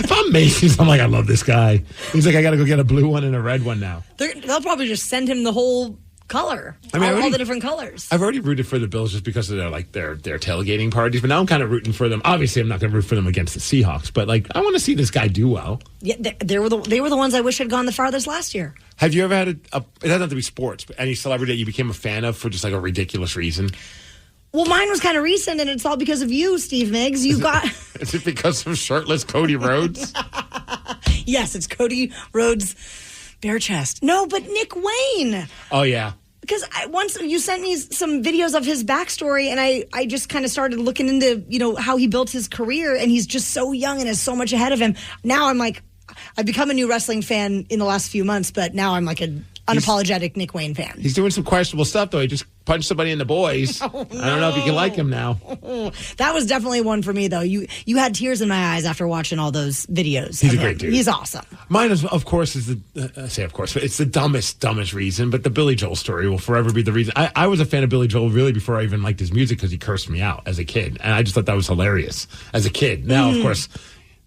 If I'm Macy's, I'm like, I love this guy. He's like, I got to go get a blue one and a red one now. They'll probably just send him the whole color. I mean, all the different colors. I've already rooted for the Bills just because of their tailgating parties, but now I'm kind of rooting for them. Obviously, I'm not going to root for them against the Seahawks, but like I want to see this guy do well. Yeah, they were the ones I wish had gone the farthest last year. Have you ever had it doesn't have to be sports, but any celebrity that you became a fan of for just like a ridiculous reason? Well, mine was kind of recent, and it's all because of you, Steve Migs. Is it because of shirtless Cody Rhodes? Yes, it's Cody Rhodes' bare chest. No, but Nick Wayne. Oh, yeah. Because once you sent me some videos of his backstory, and I just kind of started looking into, how he built his career, and he's just so young and is so much ahead of him. Now I'm like, I've become a new wrestling fan in the last few months, but now I'm like an unapologetic Nick Wayne fan. He's doing some questionable stuff, though. He just punched somebody in the boys. Oh, no. I don't know if you can like him now. That was definitely one for me, though. You had tears in my eyes after watching all those videos. He's a great dude. He's awesome. Mine is, of course, is it's the dumbest reason, but the Billy Joel story will forever be the reason. I was a fan of Billy Joel really before I even liked his music because he cursed me out as a kid, and I just thought that was hilarious as a kid. Now, of course,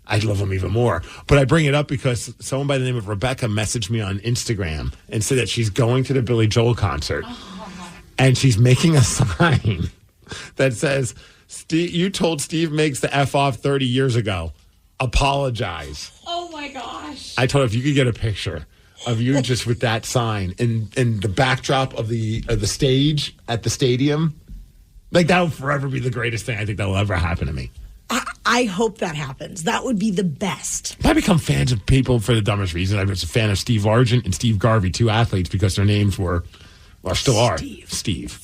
I love him even more. But I bring it up because someone by the name of Rebecca messaged me on Instagram and said that she's going to the Billy Joel concert. And she's making a sign that says, you told Steve Migs to F off 30 years ago. Apologize. Oh, my gosh. I told her if you could get a picture of you just with that sign in the backdrop of the stage at the stadium, like that will forever be the greatest thing I think that will ever happen to me. I hope that happens. That would be the best. I become fans of people for the dumbest reason. I was a fan of Steve Largent and Steve Garvey, 2 athletes, because their names still are Steve.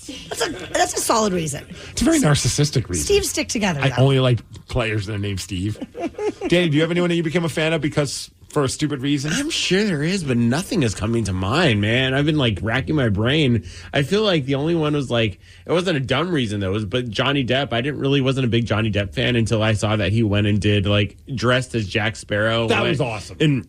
That's a solid reason. It's a very narcissistic reason. Steve stick together. I only like players that are named Steve. Danny, do you have anyone that you became a fan of because for a stupid reason? I'm sure there is, but nothing is coming to mind, man. I've been like racking my brain. I feel like the only one was like, it wasn't a dumb reason though, but Johnny Depp. Wasn't a big Johnny Depp fan until I saw that he went and did like dressed as Jack Sparrow. That was awesome. And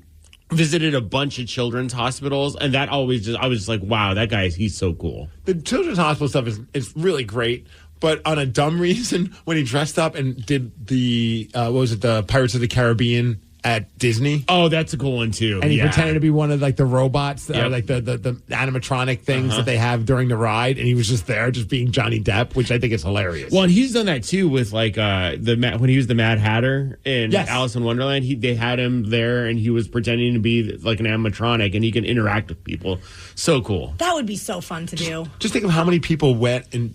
visited a bunch of children's hospitals, and I was just like, wow, that guy, he's so cool. The children's hospital stuff is really great, but on a dumb reason, when he dressed up and did the the Pirates of the Caribbean at Disney. Oh, that's a cool one too. And he pretended to be one of like the robots, like the animatronic things that they have during the ride, and he was just there, just being Johnny Depp, which I think is hilarious. Well, and he's done that too with like when he was the Mad Hatter in Alice in Wonderland. They had him there, and he was pretending to be like an animatronic, and he can interact with people. So cool. That would be so fun to do. Just think of how many people went and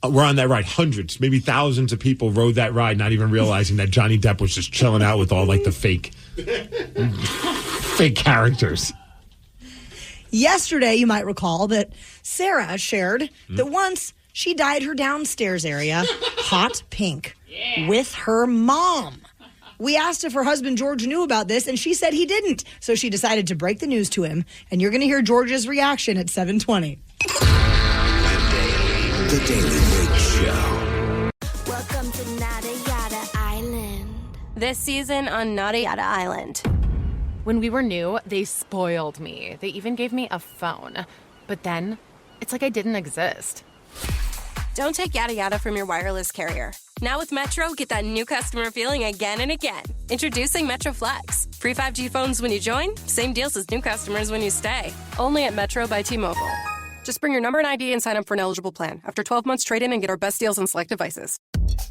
were on that ride. Hundreds, maybe thousands of people rode that ride, not even realizing that Johnny Depp was just chilling out with all like the fake characters. Yesterday, you might recall that Sarah shared that once she dyed her downstairs area hot pink with her mom. We asked if her husband George knew about this, and she said he didn't. So she decided to break the news to him, and you're going to hear George's reaction at 7:20. The Daily Migs Show. Welcome to Nada Yada Island. This season on Nada Yada Island. When we were new, they spoiled me. They even gave me a phone. But then, it's like I didn't exist. Don't take yada yada from your wireless carrier. Now with Metro, get that new customer feeling again and again. Introducing Metro Flex. Free 5G phones when you join, same deals as new customers when you stay. Only at Metro by T-Mobile. Just bring your number and ID and sign up for an eligible plan. After 12 months, trade in and get our best deals on select devices.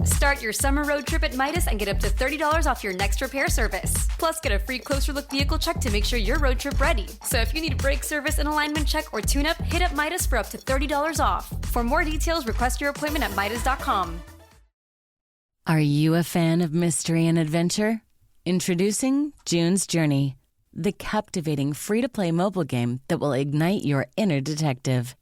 Start your summer road trip at Midas and get up to $30 off your next repair service. Plus, get a free closer look vehicle check to make sure you're road trip ready. So if you need a brake service, an alignment check, or tune-up, hit up Midas for up to $30 off. For more details, request your appointment at Midas.com. Are you a fan of mystery and adventure? Introducing June's Journey, the captivating free-to-play mobile game that will ignite your inner detective.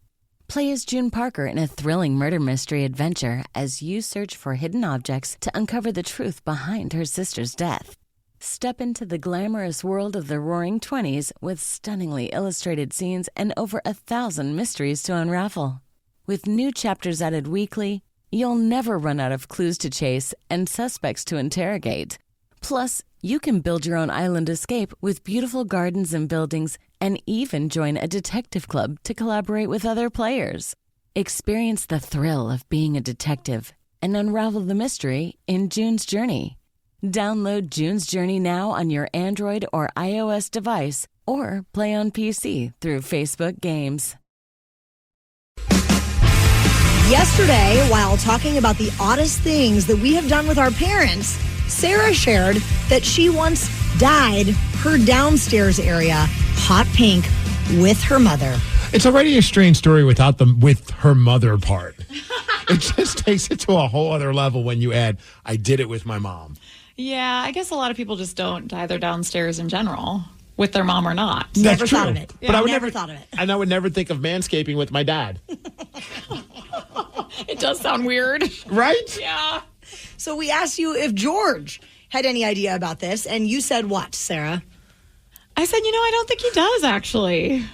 Play as June Parker in a thrilling murder mystery adventure as you search for hidden objects to uncover the truth behind her sister's death. Step into the glamorous world of the Roaring 20s with stunningly illustrated scenes and over 1,000 mysteries to unravel. With new chapters added weekly, you'll never run out of clues to chase and suspects to interrogate. Plus, you can build your own island escape with beautiful gardens and buildings, and even join a detective club to collaborate with other players. Experience the thrill of being a detective and unravel the mystery in June's Journey. Download June's Journey now on your Android or iOS device, or play on PC through Facebook Games. Yesterday, while talking about the oddest things that we have done with our parents, Sarah shared that she once dyed her downstairs area hot pink with her mother. It's already a strange story without the with her mother part. It just takes it to a whole other level when you add, I did it with my mom. Yeah, I guess a lot of people just don't dye their downstairs in general, with their mom or not. Never thought of it. But I would never thought of it. And I would never think of manscaping with my dad. It does sound weird. Right? Yeah. So we asked you if George had any idea about this, and you said what, Sarah? I said, I don't think he does, actually.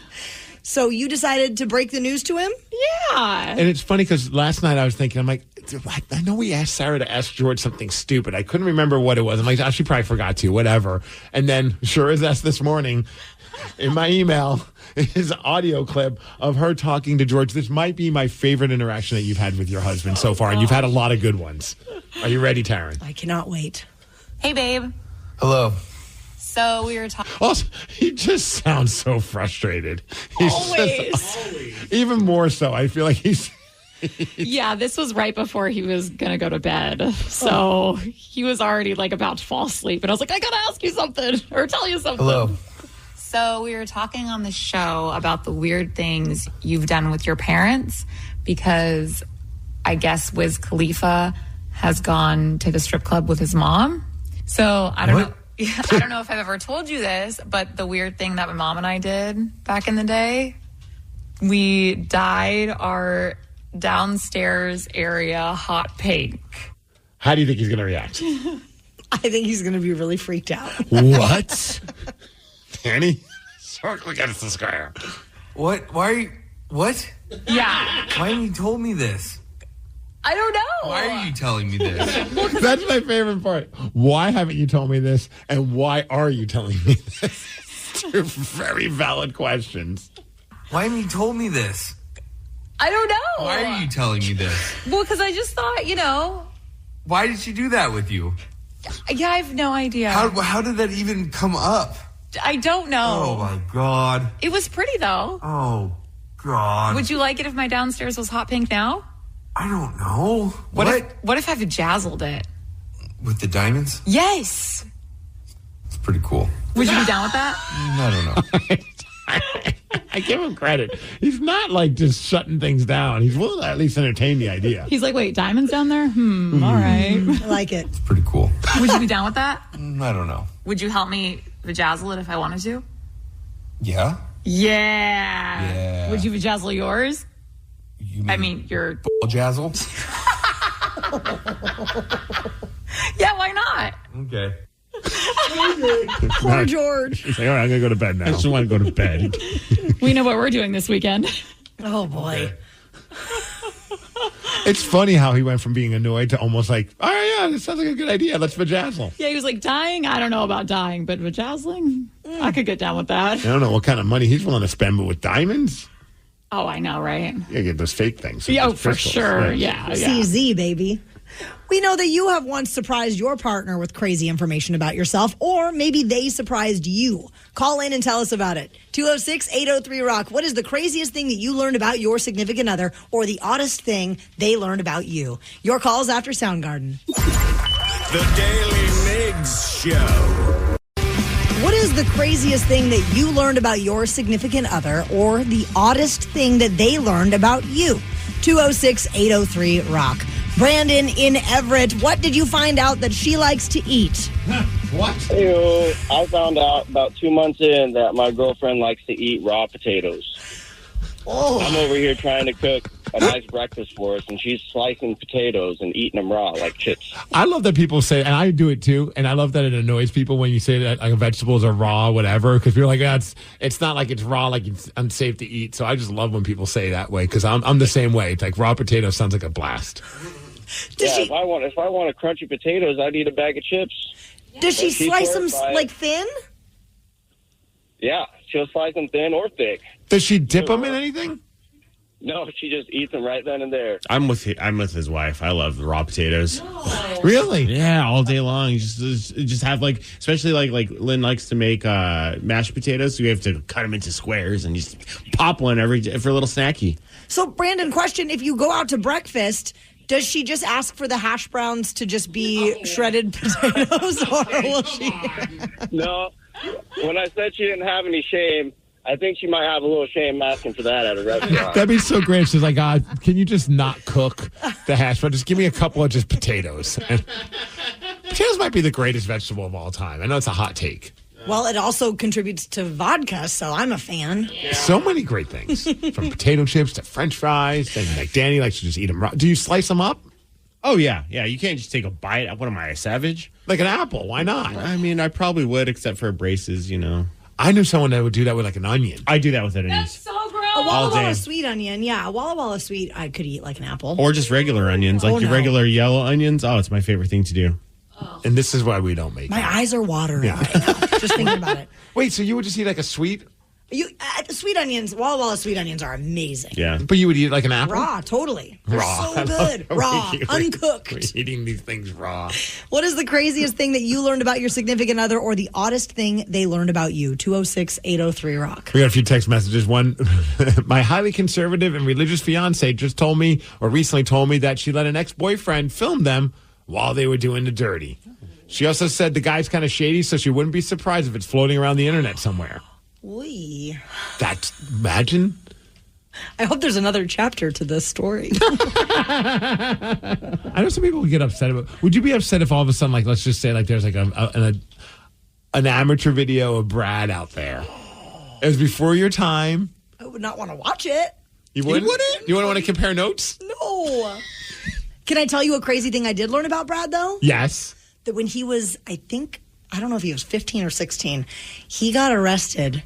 So you decided to break the news to him? Yeah. And it's funny because last night I was thinking, I'm like, I know we asked Sarah to ask George something stupid. I couldn't remember what it was. I'm like, she probably forgot to, whatever. And then, sure as that's this morning, in my email is an audio clip of her talking to George. This might be my favorite interaction that you've had with your husband so far, and you've had a lot of good ones. Are you ready, Taryn? I cannot wait. Hey, babe. Hello. So we were talking. Also, he just sounds so frustrated. Always. Even more so. I feel like he's... Yeah, this was right before he was going to go to bed. So he was already about to fall asleep. And I was like, I got to ask you something or tell you something. Hello. So we were talking on the show about the weird things you've done with your parents, because I guess Wiz Khalifa has gone to the strip club with his mom. So I don't know. I don't know if I've ever told you this, but the weird thing that my mom and I did back in the day, we dyed our downstairs area hot pink. How do you think he's going to react? I think he's going to be really freaked out. What? Danny, circle against the square. What? Why are you... What? Yeah. Why haven't you told me this? I don't know. Why are you telling me this? That's my favorite part. Why haven't you told me this? And why are you telling me this? Two very valid questions. Why haven't you told me this? I don't know. Why are you telling me this? Well, because I just thought, Why did she do that with you? Yeah, I have no idea. How did that even come up? I don't know. Oh, my God. It was pretty, though. Oh, God. Would you like it if my downstairs was hot pink now? I don't know. What if I bejazzled it? With the diamonds? Yes. It's pretty cool. Would you be down with that? I don't know. I give him credit. He's not like just shutting things down. He's willing to at least entertain the idea. He's like, wait, diamonds down there? All right. I like it. It's pretty cool. Would you be down with that? I don't know. Would you help me bejazzle it if I wanted to? Yeah? Yeah. Would you bejazzle yours? Your... Jazzle? Yeah, why not? Okay. Poor George. He's like, all right, I'm going to go to bed now. I just want to go to bed. We know what we're doing this weekend. Oh, boy. It's funny how he went from being annoyed to almost like, all right, yeah, this sounds like a good idea. Let's bejazzle. Yeah, he was like, dying? I don't know about dying, but bejazzling? I could get down with that. I don't know what kind of money he's willing to spend, but with diamonds? Oh, I know, right? You get those fake things. Yeah, for sure. Yeah. CZ, baby. We know that you have once surprised your partner with crazy information about yourself, or maybe they surprised you. Call in and tell us about it. 206-803-ROCK. What is the craziest thing that you learned about your significant other, or the oddest thing they learned about you? Your calls after Soundgarden. The Daily Migs Show. What is the craziest thing that you learned about your significant other, or the oddest thing that they learned about you? 206-803-ROCK. Brandon in Everett, what did you find out that she likes to eat? What? Hey, I found out about 2 months in that my girlfriend likes to eat raw potatoes. Oh. I'm over here trying to cook a nice breakfast for us, and she's slicing potatoes and eating them raw like chips. I love that people say, and I do it too, and I love that it annoys people when you say that like vegetables are raw, whatever, because people are like, it's not like it's raw, like it's unsafe to eat. So I just love when people say that way, because I'm the same way. It's like raw potatoes sounds like a blast. If I want crunchy potatoes, I'd eat a bag of chips. Does she slice them like thin? Yeah, she'll slice them thin or thick. Does she dip them in anything? No, she just eats them right then and there. I'm with his wife. I love raw potatoes. No. Really? Yeah, all day long. You just have especially like Lynn likes to make mashed potatoes, so you have to cut them into squares and just pop one for a little snacky. So, Brandon, question: if you go out to breakfast, does she just ask for the hash browns to just be shredded potatoes, or will she? No. When I said she didn't have any shame, I think she might have a little shame asking for that at a restaurant. That'd be so great. She's like, can you just not cook the hash brown? Just give me a couple of just potatoes. And potatoes might be the greatest vegetable of all time. I know it's a hot take. Well, it also contributes to vodka, so I'm a fan. Yeah. So many great things, from potato chips to French fries, and like Danny likes to just eat them raw. Do you slice them up? Oh, yeah. Yeah, you can't just take a bite. What am I, a savage? Like an apple. Why not? I mean, I probably would, except for braces, I knew someone that would do that with like an onion. I do that with onions. That's so gross. A Walla Walla sweet onion. Yeah, a Walla Walla sweet I could eat like an apple. Or just regular onions, like your regular yellow onions. Oh, it's my favorite thing to do. Oh. And this is why we don't make My eyes are watering right now, just thinking about it. Wait, so you would just eat like a sweet? Sweet onions, Walla Walla sweet onions are amazing. Yeah. But you would eat it like an apple? Raw, totally. They're raw. so good. Raw, uncooked. We're eating these things raw. What is the craziest thing that you learned about your significant other, or the oddest thing they learned about you? 206-803-ROCK. We got a few text messages. One, my highly conservative and religious fiance just told me, or recently told me, that she let an ex-boyfriend film them while they were doing the dirty. She also said the guy's kind of shady, so she wouldn't be surprised if it's floating around the internet somewhere. Oy. Imagine. I hope there's another chapter to this story. I know some people would get upset about. Would you be upset if all of a sudden, like, let's just say, like, there's like an amateur video of Brad out there? It was before your time. I would not want to watch it. You wouldn't? You wouldn't want to compare notes? No. Can I tell you a crazy thing I did learn about Brad, though? Yes. That when he was, I I don't know if he was 15 or 16. He got arrested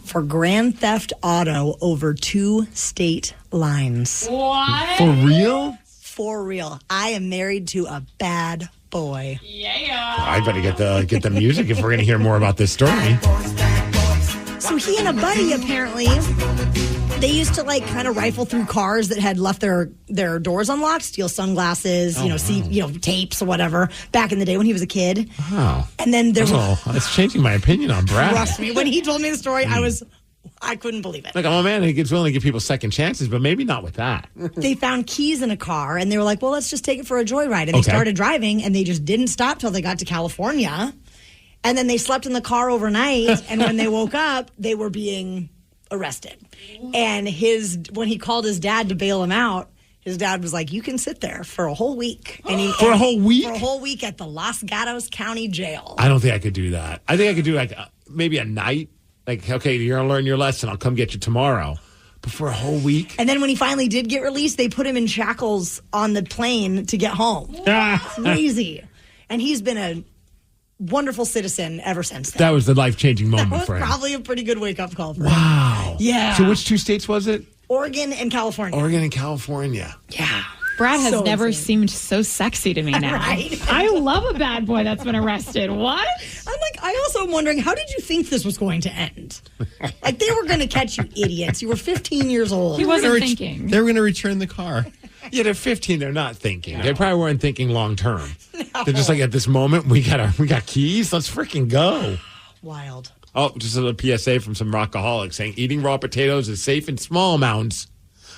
for grand theft auto over 2 state lines. What? For real? For real. I am married to a bad boy. Yeah. I better get the music if we're going to hear more about this story. So he and a buddy, apparently, they used to like kind of rifle through cars that had left their doors unlocked, steal sunglasses, tapes or whatever, back in the day when he was a kid. Wow. And then there it's changing my opinion on Brad. Trust me, when he told me the story, I couldn't believe it. Like, I'm a man who's willing to give people second chances, but maybe not with that. They found keys in a car, and they were like, well, let's just take it for a joyride. And they started driving, and they just didn't stop till they got to California. And then they slept in the car overnight, and when they woke up, they were being arrested. And when he called his dad to bail him out, his dad was like, you can sit there for a whole week. For a whole week? For a whole week at the Los Gatos County Jail. I don't think I could do that. I think I could do maybe a night. Like, okay, you're going to learn your lesson. I'll come get you tomorrow. But for a whole week? And then when he finally did get released, they put him in shackles on the plane to get home. Crazy. And he's been a wonderful citizen ever since then. That was the life-changing moment for him. Probably a pretty good wake-up call for him. Wow. Yeah. So which 2 states was it? Oregon and California. Oregon and California. Yeah. Brad has So never insane. seemed so sexy to me now. Right? I love a bad boy that's been arrested. What? I'm like, I also am wondering, how did you think this was going to end? Like, they were going to catch you idiots. You were 15 years old. He wasn't thinking. They were going to return the car. Yeah, they're 15. They're not thinking. They probably weren't thinking long term. They're just like, at this moment, we got keys. Let's freaking go. Wild. Oh, just a little PSA from some rockaholics saying eating raw potatoes is safe in small amounts,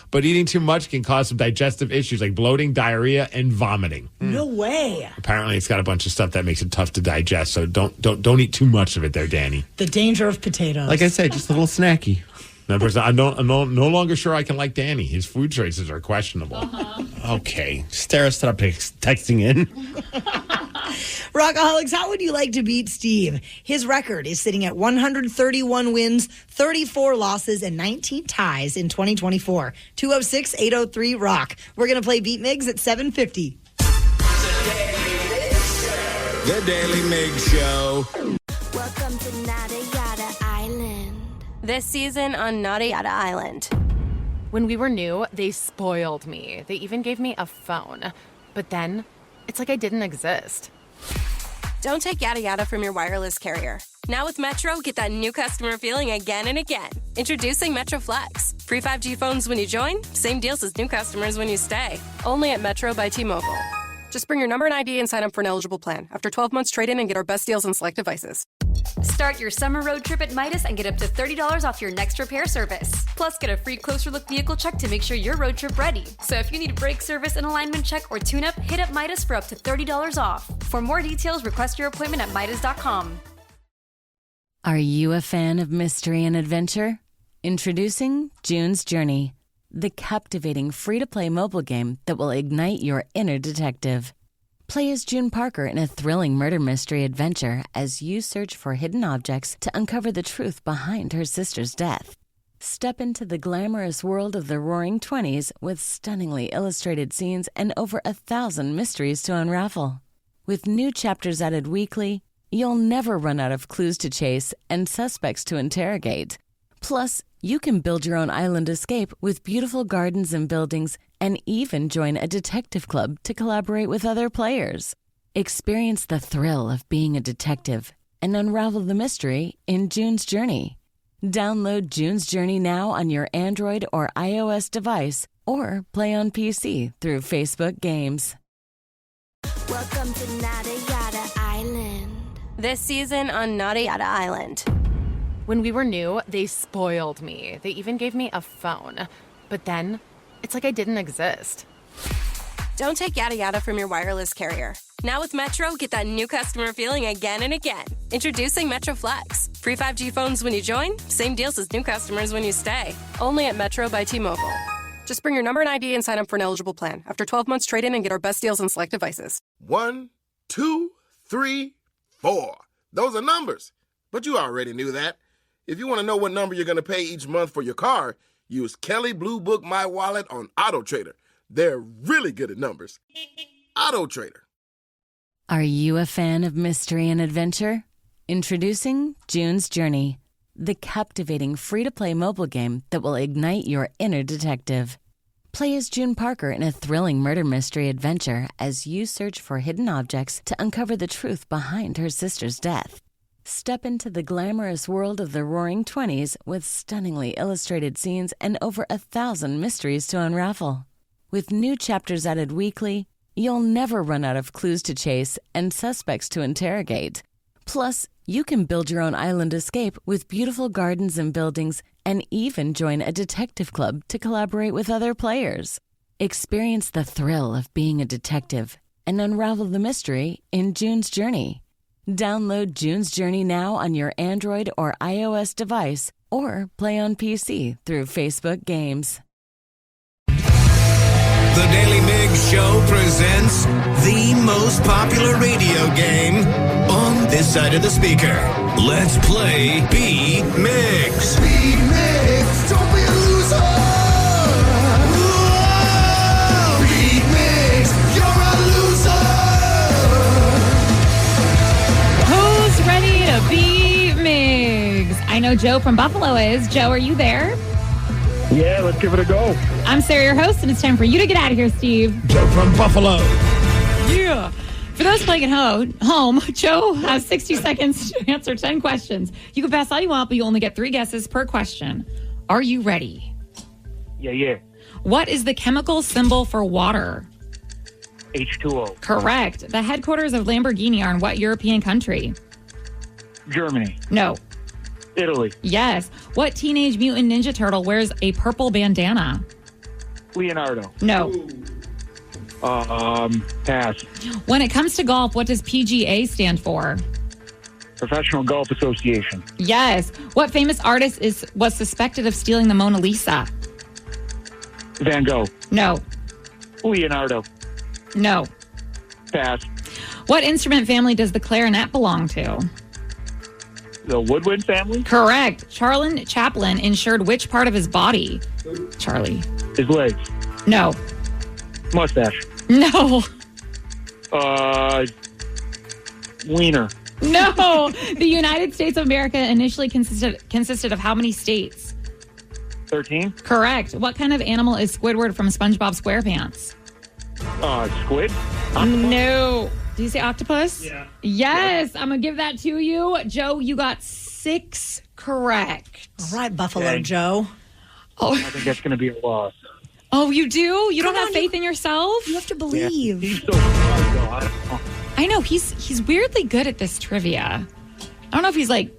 but eating too much can cause some digestive issues like bloating, diarrhea, and vomiting. No way. Apparently, it's got a bunch of stuff that makes it tough to digest. So don't eat too much of it, there, Danny. The danger of potatoes. Like I said, just a little snacky. I'm no longer sure I can like Danny. His food choices are questionable. Okay, stereotypics texting in. Rockaholics, how would you like to beat Steve? His record is sitting at 131 wins, 34 losses, and 19 ties in 2024. 206-803-ROCK. We're going to play Beat Migs at 7:50. The Daily Migs Show. Welcome to Nada Yada Island. This season on Nada Yada Island. When we were new, they spoiled me. They even gave me a phone. But then, it's like I didn't exist. Don't take yada yada from your wireless carrier. Now with Metro, get that new customer feeling again and again. Introducing Metro Flex. Free 5G phones when you join, same deals as new customers when you stay. Only at Metro by T-Mobile. Just bring your number and ID and sign up for an eligible plan. After 12 months, trade in and get our best deals on select devices. Start your summer road trip at Midas and get up to $30 off your next repair service. Plus, get a free closer look vehicle check to make sure your road trip ready. So if you need brake service, an alignment check, or tune-up, hit up Midas for up to $30 off. For more details, request your appointment at Midas.com. Are you a fan of mystery and adventure? Introducing June's Journey, the captivating free-to-play mobile game that will ignite your inner detective. Play as June Parker in a thrilling murder mystery adventure as you search for hidden objects to uncover the truth behind her sister's death. Step into the glamorous world of the Roaring '20s with stunningly illustrated scenes and over 1,000 mysteries to unravel. With new chapters added weekly, you'll never run out of clues to chase and suspects to interrogate. Plus, you can build your own island escape with beautiful gardens and buildings, and even join a detective club to collaborate with other players. Experience the thrill of being a detective and unravel the mystery in June's Journey. Download June's Journey now on your Android or iOS device, or play on PC through Facebook Games. Welcome to Nada Yada Island. This season on Nada Yada Island. When we were new, they spoiled me. They even gave me a phone. But then, it's like I didn't exist. Don't take yada yada from your wireless carrier. Now with Metro, get that new customer feeling again and again. Introducing Metro Flex. Free 5G phones when you join, same deals as new customers when you stay. Only at Metro by T-Mobile. Just bring your number and ID and sign up for an eligible plan. After 12 months, trade in and get our best deals on select devices. 1, 2, 3, 4. Those are numbers. But you already knew that. If you want to know what number you're going to pay each month for your car, use Kelley Blue Book My Wallet on Auto Trader. They're really good at numbers. Auto Trader. Are you a fan of mystery and adventure? Introducing June's Journey, the captivating free-to-play mobile game that will ignite your inner detective. Play as June Parker in a thrilling murder mystery adventure as you search for hidden objects to uncover the truth behind her sister's death. Step into the glamorous world of the Roaring '20s with stunningly illustrated scenes and over 1,000 mysteries to unravel. With new chapters added weekly, you'll never run out of clues to chase and suspects to interrogate. Plus, you can build your own island escape with beautiful gardens and buildings and even join a detective club to collaborate with other players. Experience the thrill of being a detective and unravel the mystery in June's Journey. Download June's Journey now on your Android or iOS device or play on PC through Facebook Games. The Daily Migs Show presents the most popular radio game on this side of the speaker. Let's play Be Migs. Be Migs, don't be a loser. Whoa! Be Migs, you're a loser. Who's ready to be Migs? I know Joe from Buffalo is. Joe, are you there? Yeah, let's give it a go. I'm Sarah, your host, and it's time for you to get out of here, Steve. Joe from Buffalo. Yeah. For those playing at home, Joe has 60 seconds to answer 10 questions. You can pass all you want, but you only get 3 guesses per question. Are you ready? Yeah. What is the chemical symbol for water? H2O. Correct. The headquarters of Lamborghini are in what European country? Germany. No. Italy. Yes. What Teenage Mutant Ninja Turtle wears a purple bandana? Leonardo. No. Pass. When it comes to golf, what does PGA stand for? Professional Golf Association. Yes. What famous artist was suspected of stealing the Mona Lisa? Van Gogh. No. Leonardo. No. Pass. What instrument family does the clarinet belong to? The Woodwind family? Correct. Charlie Chaplin insured which part of his body? Charlie. His legs. No. Mustache. No. Wiener. No. The United States of America initially consisted of how many states? 13. Correct. What kind of animal is Squidward from SpongeBob SquarePants? Squid? No. Did you say octopus? Yeah. Yes. I'm going to give that to you. Joe, you got 6 correct. All right, Buffalo Dang. Joe. Oh. I think that's going to be a loss. Oh, you do? You don't have faith in yourself? You have to believe. Yeah. He's so smart, though. I don't know. I know. He's weirdly good at this trivia. I don't know if he's like,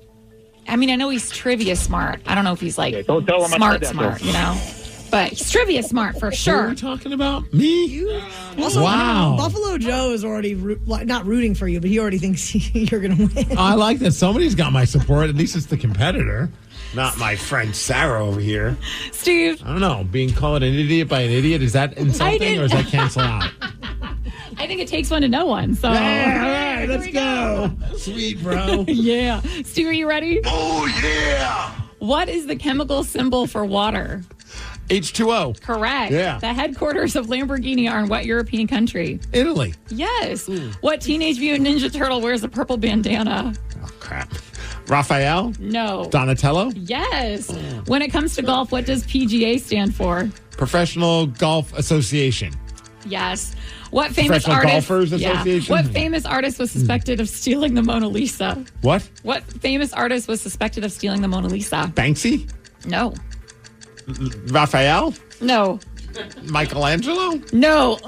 I mean, I know he's trivia smart. I don't know if he's like don't tell him I said that, you know? But he's trivia smart for Who are sure. you talking about? Me? Also, Wow. Buffalo Joe is already not rooting for you, but he already thinks you're going to win. I like that somebody's got my support. At least it's the competitor, not my friend Sarah over here. Steve. I don't know. Being called an idiot by an idiot, is that insulting or does that cancel out? I think it takes one to know one. So, Yeah, all right, here let's we go. Sweet, bro. Yeah. Steve, are you ready? Oh, yeah. What is the chemical symbol for water? H2O. Correct. Yeah. The headquarters of Lamborghini are in what European country? Italy. Yes. What Teenage Mutant Ninja Turtle wears a purple bandana? Oh, crap. Raphael? No. Donatello? Yes. When it comes to golf, what does PGA stand for? Professional Golf Association. Yes. What famous Professional artist? Golfers Association? What famous artist was suspected of stealing the Mona Lisa? What? What famous artist was suspected of stealing the Mona Lisa? Banksy? No. Raphael? No. Michelangelo? No.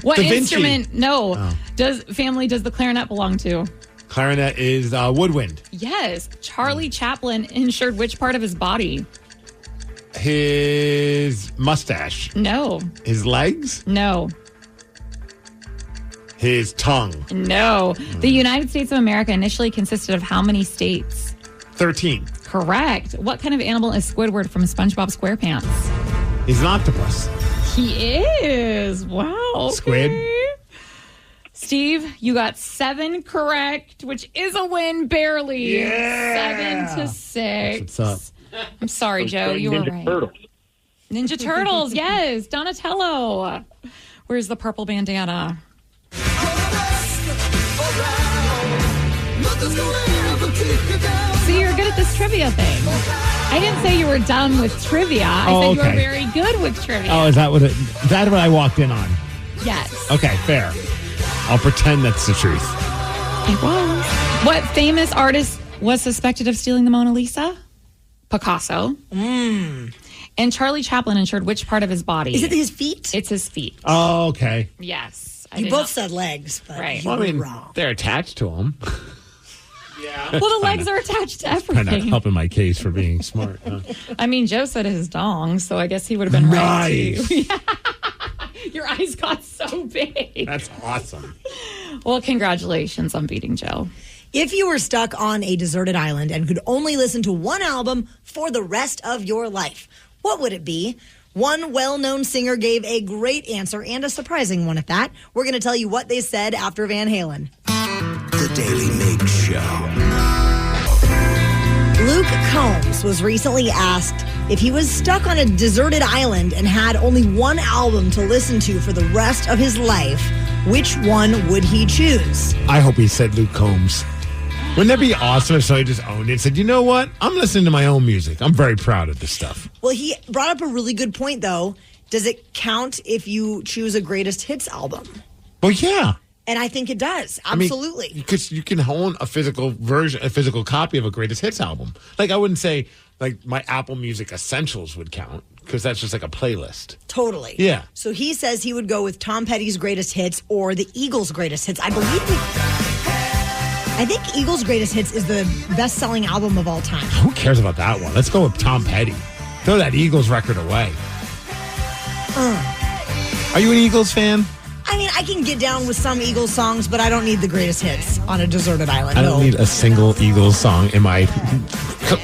What Da Vinci. instrument? No. Oh. Does the clarinet belong to? Clarinet is woodwind. Yes. Charlie Chaplin insured which part of his body? His mustache. No. His legs? No. His tongue. No. The United States of America initially consisted of how many states? 13. Correct. What kind of animal is Squidward from SpongeBob SquarePants? He's an octopus. He is. Wow. Okay. Squid. Steve, you got 7 correct, which is a win, barely. Yeah. 7-6. What's up? I'm sorry, Joe. You were right. Turtles. Ninja Turtles, yes. Donatello. Where's the purple bandana? See, you're good at this trivia thing. I didn't say you were done with trivia. I said you were very good with trivia. Oh, is that what I walked in on? Yes. Okay, fair. I'll pretend that's the truth. It was. What famous artist was suspected of stealing the Mona Lisa? Picasso. And Charlie Chaplin insured which part of his body? Is it his feet? It's his feet. Oh, okay. Yes. You both said legs, but right. you Well, were I mean, wrong. they're attached to them. Well, the legs are attached to Kind of everything. helping my case for being smart. Huh? I mean, Joe said his dong, so I guess he would have been right, too. Yeah. Your eyes got so big. That's awesome. Well, congratulations on beating Joe. If you were stuck on a deserted island and could only listen to one album for the rest of your life, what would it be? One well-known singer gave a great answer, and a surprising one at that. We're going to tell you what they said after Van Halen. The Daily Migs Show. Luke Combs was recently asked if he was stuck on a deserted island and had only one album to listen to for the rest of his life, which one would he choose? I hope he said Luke Combs. Wouldn't that be awesome if somebody just owned it and said, you know what? I'm listening to my own music. I'm very proud of this stuff. Well, he brought up a really good point, though. Does it count if you choose a greatest hits album? Well, yeah. And I think it does. Absolutely. Because you can own a physical version, a physical copy of a greatest hits album. Like, I wouldn't say, like, my Apple Music Essentials would count, because that's just like a playlist. Totally. Yeah. So he says he would go with Tom Petty's greatest hits or the Eagles' greatest hits. I think Eagles' greatest hits is the best-selling album of all time. Who cares about that one? Let's go with Tom Petty. Throw that Eagles record away. Are you an Eagles fan? I mean, I can get down with some Eagles songs, but I don't need the greatest hits on a deserted island. I don't need a single Eagles song in my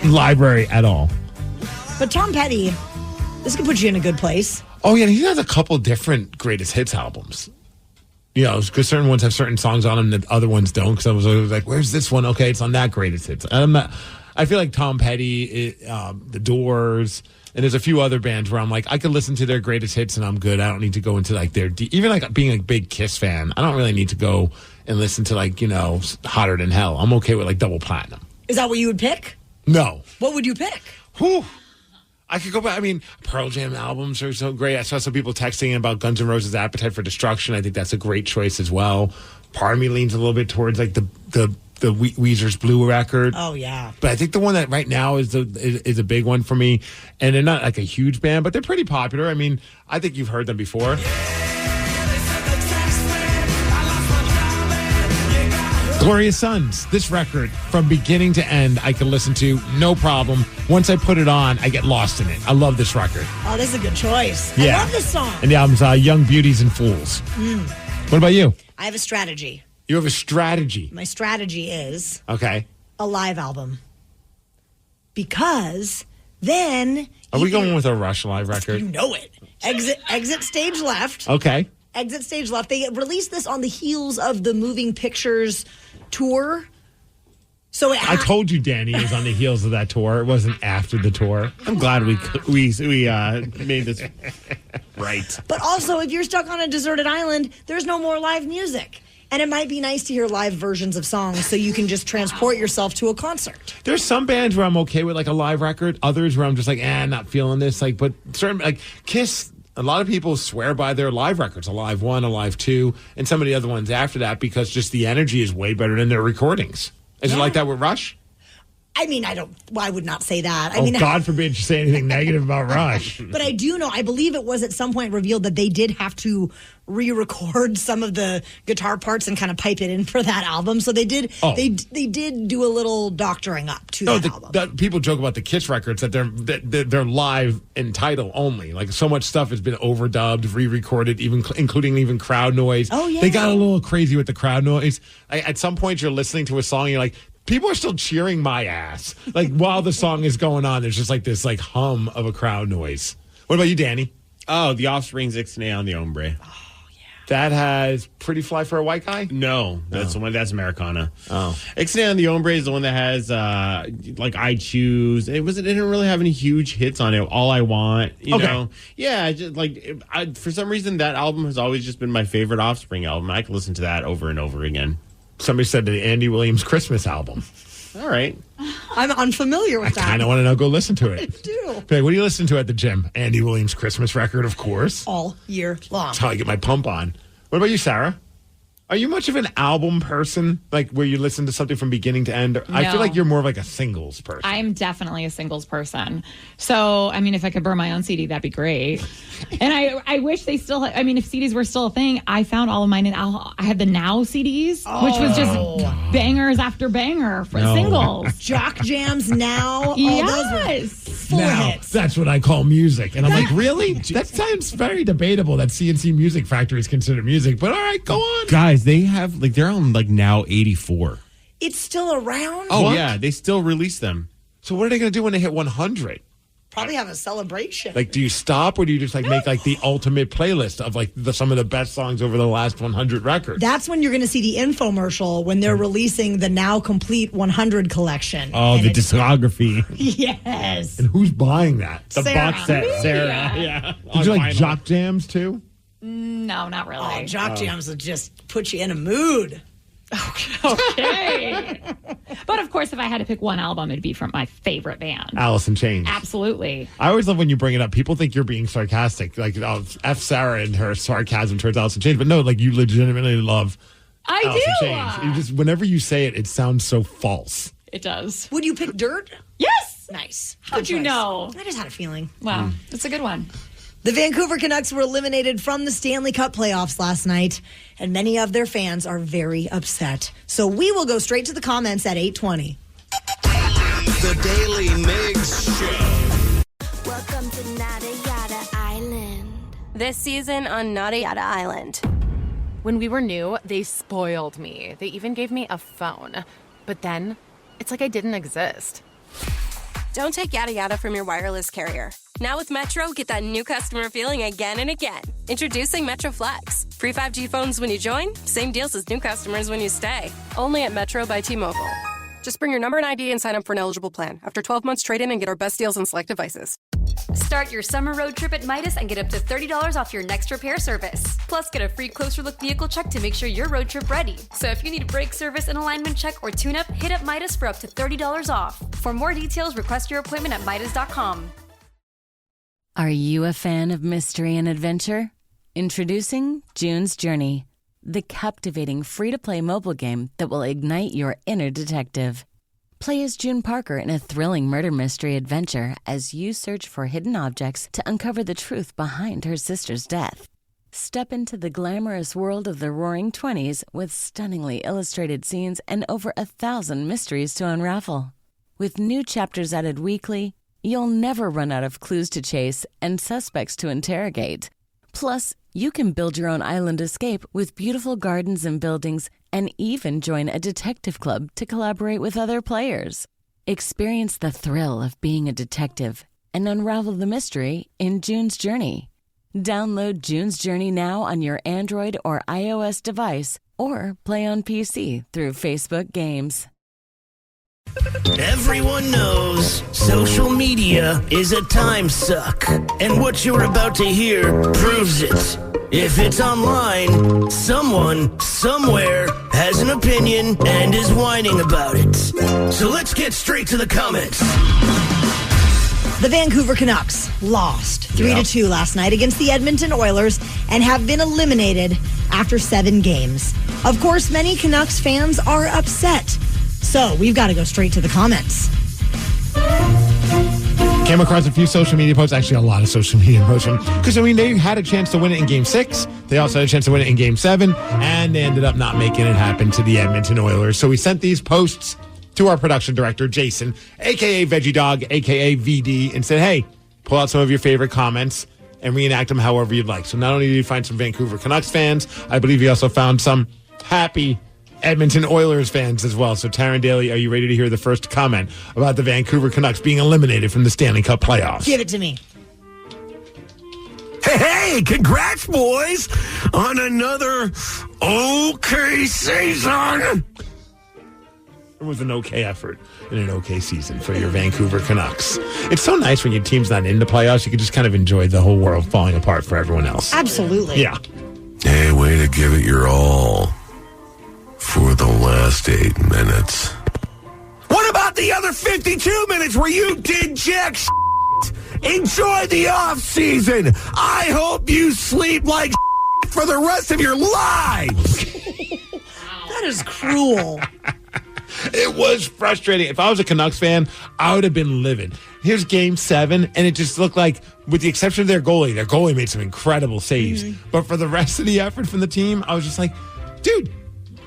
library at all. But Tom Petty, this could put you in a good place. Oh, yeah, he has a couple different greatest hits albums. You know, because certain ones have certain songs on them that other ones don't. Because I was always like, where's this one? Okay, it's on that greatest hits. I feel like Tom Petty, The Doors, and there's a few other bands where I'm like, I could listen to their greatest hits and I'm good. I don't need to go into like their even like being a big Kiss fan. I don't really need to go and listen to like, you know, Hotter Than Hell. I'm okay with like Double Platinum. Is that what you would pick? No. What would you pick? Whew. I could go back. I mean, Pearl Jam albums are so great. I saw some people texting about Guns N' Roses' Appetite for Destruction. I think that's a great choice as well. Part of me leans a little bit towards like the Weezer's Blue record. Oh, yeah. But I think the one that right now is a big one for me. And they're not like a huge band, but they're pretty popular. I mean, I think you've heard them before. Glorious Sons. This record, from beginning to end, I can listen to, no problem. Once I put it on, I get lost in it. I love this record. Oh, this is a good choice. Yeah. I love this song. And the album's Young Beauties and Fools. What about you? I have a strategy. You have a strategy. My strategy is Okay. a live album. Because then... Are we going with a Rush live record? You know it. Exit Stage Left. Okay. Exit Stage Left. They released this on the heels of the Moving Pictures tour. So I told you Danny is on the heels of that tour. It wasn't after the tour. I'm glad we made this right. But also, if you're stuck on a deserted island, there's no more live music. And it might be nice to hear live versions of songs so you can just transport yourself to a concert. There's some bands where I'm okay with like a live record. Others where I'm just like, not feeling this. Like, but certain like Kiss, a lot of people swear by their live records, a live 1, a live 2, and some of the other ones after that because just the energy is way better than their recordings. Is it like that with Rush? I mean, I would not say that. God forbid you say anything negative about Rush. But I do know, I believe it was at some point revealed that they did have to re-record some of the guitar parts and kind of pipe it in for that album. So they did they did do a little doctoring up to that album. People joke about the Kiss records that they're live in title only. Like so much stuff has been overdubbed, re-recorded, including crowd noise. Oh, yeah. They got a little crazy with the crowd noise. At some point you're listening to a song, you're like, people are still cheering my ass. Like while the song is going on, there's just like this like hum of a crowd noise. What about you, Danny? Oh, The Offspring's Ixnay on the Hombre. Oh, yeah. That has Pretty Fly for a White Guy? No, that's the one. That's Americana. Oh, Ixnay on the Hombre is the one that has like I Choose. It didn't really have any huge hits on it. All I Want, you know. Yeah, just like for some reason that album has always just been my favorite Offspring album. I can listen to that over and over again. Somebody said the Andy Williams Christmas album. All right. I'm unfamiliar with I that. kind of want to now go listen to it. I do. Okay, what do you listen to at the gym? Andy Williams Christmas record, of course. All year long. That's how I get my pump on. What about you, Sarah? Are you much of an album person, like where you listen to something from beginning to end? I No. feel like you're more of like a singles person. I'm definitely a singles person. So, I mean, if I could burn my own CD, that'd be great. And I wish they still, if CDs were still a thing, I found all of mine in, I had the Now CDs, which was just bangers after banger for singles. Jock Jams Now. All Yes. those were full Now, hits. that's what I call music. And I'm like, really? That sounds very debatable that CNC Music Factory is considered music. But all right, go on. Guys, they have they're on now 84. It's still around? Oh What? yeah, they still release them. So what are they going to do when they hit 100? Probably have a celebration. Like, do you stop or do you just make like the ultimate playlist of like some of the best songs over the last 100 records? That's when you're going to see the infomercial when they're releasing the Now Complete 100 collection. Oh, And the it's- discography. Yes. And who's buying that? The Sarah. box set, Me. Sarah. Yeah. Did you like Jock Jams too? No, not really. Oh, Jock Jams will just put you in a mood. Okay. But of course, if I had to pick one album, it'd be from my favorite band. Alice in Chains. Absolutely. I always love when you bring it up. People think you're being sarcastic. Like, F Sarah and her sarcasm towards Alice in Chains. But no, like, you legitimately love I Alice in do. Chains. You just, whenever you say it, it sounds so false. It does. Would you pick Dirt? Yes. Nice. How'd you know? I just had a feeling. Wow. It's a good one. The Vancouver Canucks were eliminated from the Stanley Cup playoffs last night, and many of their fans are very upset. So we will go straight to the comments at 8:20. The Daily Migs Show. Welcome to Nada Yada Island. This season on Nada Yada Island. When we were new, they spoiled me. They even gave me a phone. But then, it's like I didn't exist. Don't take yada yada from your wireless carrier. Now with Metro, get that new customer feeling again and again. Introducing Metro Flex. Free 5G phones when you join, same deals as new customers when you stay. Only at Metro by T-Mobile. Just bring your number and ID and sign up for an eligible plan. After 12 months, trade in and get our best deals on select devices. Start your summer road trip at Midas and get up to $30 off your next repair service. Plus, get a free closer look vehicle check to make sure your road trip ready. So if you need brake service and alignment check or tune-up, hit up Midas for up to $30 off. For more details, request your appointment at Midas.com. Are you a fan of mystery and adventure? Introducing June's Journey, the captivating free-to-play mobile game that will ignite your inner detective. Play as June Parker in a thrilling murder mystery adventure as you search for hidden objects to uncover the truth behind her sister's death. Step into the glamorous world of the Roaring '20s with stunningly illustrated scenes and over 1,000 mysteries to unravel. With new chapters added weekly, you'll never run out of clues to chase and suspects to interrogate. Plus, you can build your own island escape with beautiful gardens and buildings and even join a detective club to collaborate with other players. Experience the thrill of being a detective and unravel the mystery in June's Journey. Download June's Journey now on your Android or iOS device or play on PC through Facebook Games. Everyone knows social media is a time suck, and what you're about to hear proves it. If it's online, someone, somewhere, has an opinion and is whining about it. So let's get straight to the comments. The Vancouver Canucks lost 3-2 last night against the Edmonton Oilers and have been eliminated after 7 games. Of course, many Canucks fans are upset. So we've got to go straight to the comments. Came across a few social media posts, actually a lot of social media posts. Because, I mean, they had a chance to win it in Game 6. They also had a chance to win it in Game 7. And they ended up not making it happen to the Edmonton Oilers. So we sent these posts to our production director, Jason, a.k.a. Veggie Dog, a.k.a. VD, and said, hey, pull out some of your favorite comments and reenact them however you'd like. So not only did you find some Vancouver Canucks fans, I believe you also found some happy Edmonton Oilers fans as well. So, Taryn Daly, are you ready to hear the first comment about the Vancouver Canucks being eliminated from the Stanley Cup playoffs? Give it to me. Hey, congrats, boys, on another okay season. It was an okay effort and an okay season for your Vancouver Canucks. It's so nice when your team's not in the playoffs. You can just kind of enjoy the whole world falling apart for everyone else. Absolutely. Yeah. Hey, way to give it your all. for the last 8 minutes. What about the other 52 minutes where you did jack shit? Enjoy the off season. I hope you sleep like shit for the rest of your lives. That is cruel. It was frustrating. If I was a Canucks fan, I would have been livid. Here's Game 7, and it just looked like, with the exception of their goalie made some incredible saves. But for the rest of the effort from the team, I was just like, dude,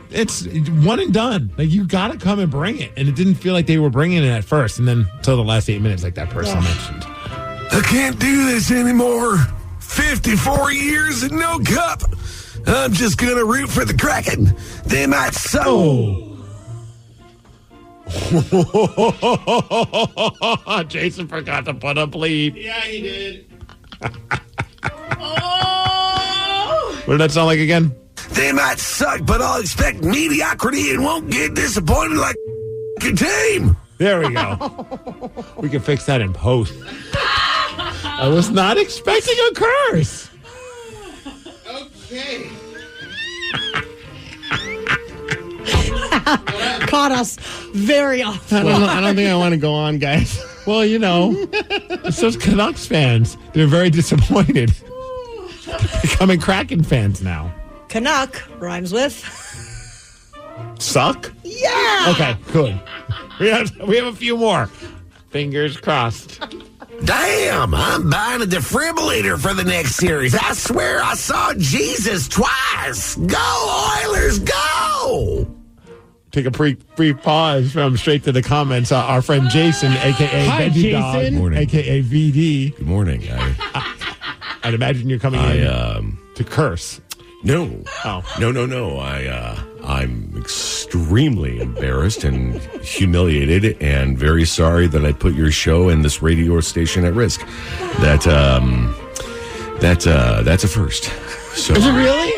it's one and done. Like, you got to come and bring it. And it didn't feel like they were bringing it at first. And then until the last 8 minutes, like that person mentioned. I can't do this anymore. 54 years and no cup. I'm just going to root for the Kraken. They might suck. Jason forgot to put a bleep. Yeah, he did. What did that sound like again? They might suck, but I'll expect mediocrity and won't get disappointed like a team. There we go. We can fix that in post. I was not expecting a curse. Okay. Caught us very off. I don't think I want to go on, guys. Well, you know, it's those Canucks fans. They're very disappointed. Becoming Kraken fans now. Canuck rhymes with suck? Yeah. Okay, good. We have a few more. Fingers crossed. Damn, I'm buying a defibrillator for the next series. I swear I saw Jesus twice. Go, Oilers, go! Take a brief pause from straight to the comments. Our friend Jason, a.k.a. Hi, Veggie Jason. Dog, Morning. a.k.a. VD. Good morning. I'd imagine you're coming in to curse. No. Oh. No. I'm extremely embarrassed and humiliated and very sorry that I put your show and this radio station at risk. That's a first. So, Is it really?